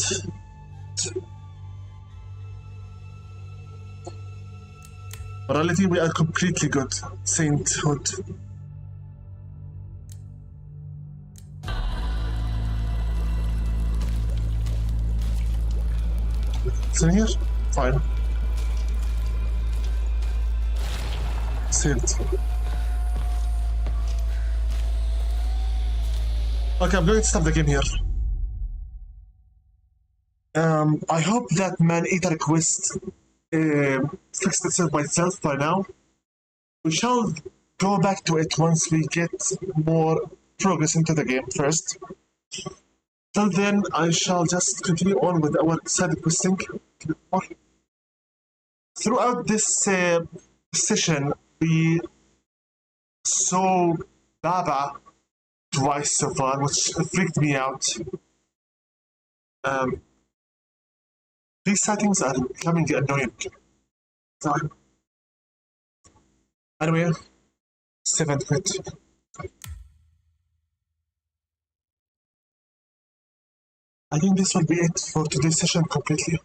Morality, we are completely good. Sainthood. It's in here? Fine. Saved. Okay, I'm going to stop the game here. I hope that man-eater quest fixed itself by itself by now. We shall go back to it once we get more progress into the game first. Till then, I shall just continue on with our side questing. Throughout this session, we saw Baba twice so far, which freaked me out. These settings are becoming annoying. So, anyway, 7th bit. I think this will be it for today's session completely.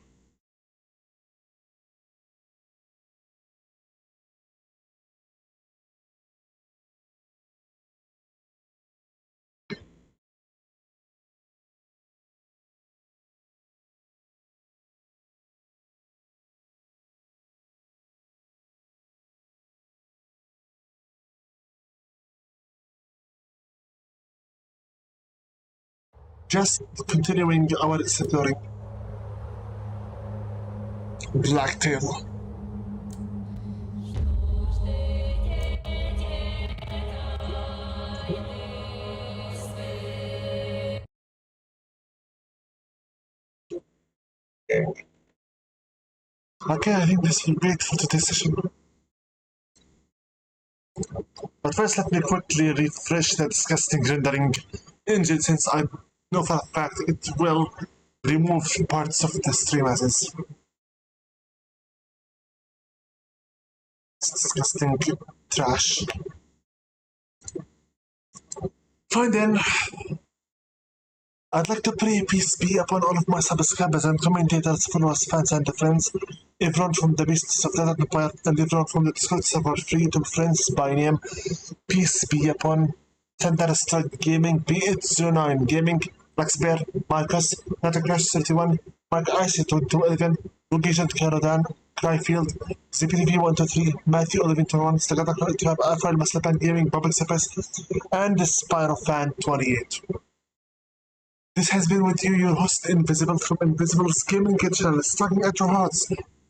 Just continuing our exploring. Blacktail. Okay, I think this will be it for today's session. But first, let me quickly refresh the disgusting rendering engine, since I know for a fact it will remove parts of the stream as is. It's disgusting trash. Fine then. I'd like to pray peace be upon all of my subscribers and commentators, followers, fans, and friends. Everyone from the beasts of the Empire and everyone from the Discord server freedom friends by name. Peace be upon Thunderstrike Gaming, B809 Gaming, Black Bear, Marcus, Natacrash 31, Mark Icy 2211, Rugagent Caradan, Cryfield, ZPTV123, Matthew 1121, Stagata Trap, Alpha Maslapan Gaming, Bubble Surface, and the Spyro 28. This has been with you, your host Invisible from Invisible's Gaming Channel, striking at your hearts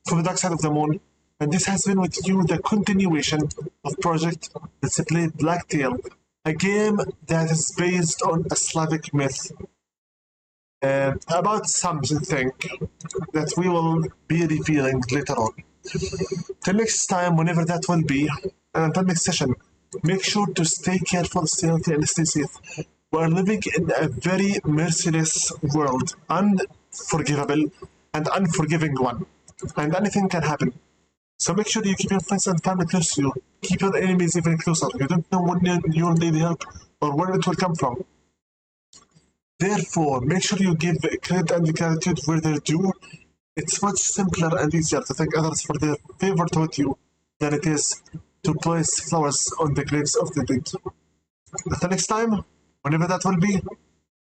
from the dark side of the moon. And this has been with you the continuation of Project Let's Play Blacktail, a game that is based on a Slavic myth about something that we will be revealing later on. Till next time, whenever that will be, and until next session, make sure to stay careful, stay healthy, and stay safe. We are living in a very merciless world, unforgivable and unforgiving one, and anything can happen. So make sure you keep your friends and family close to you. Keep your enemies even closer. You don't know when you'll need help or where it will come from. Therefore, make sure you give credit and gratitude where they're due. It's much simpler and easier to thank others for their favor toward you than it is to place flowers on the graves of the dead. Until next time, whenever that will be,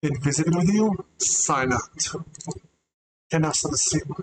Invisible with you, sign out. Can I start the stream?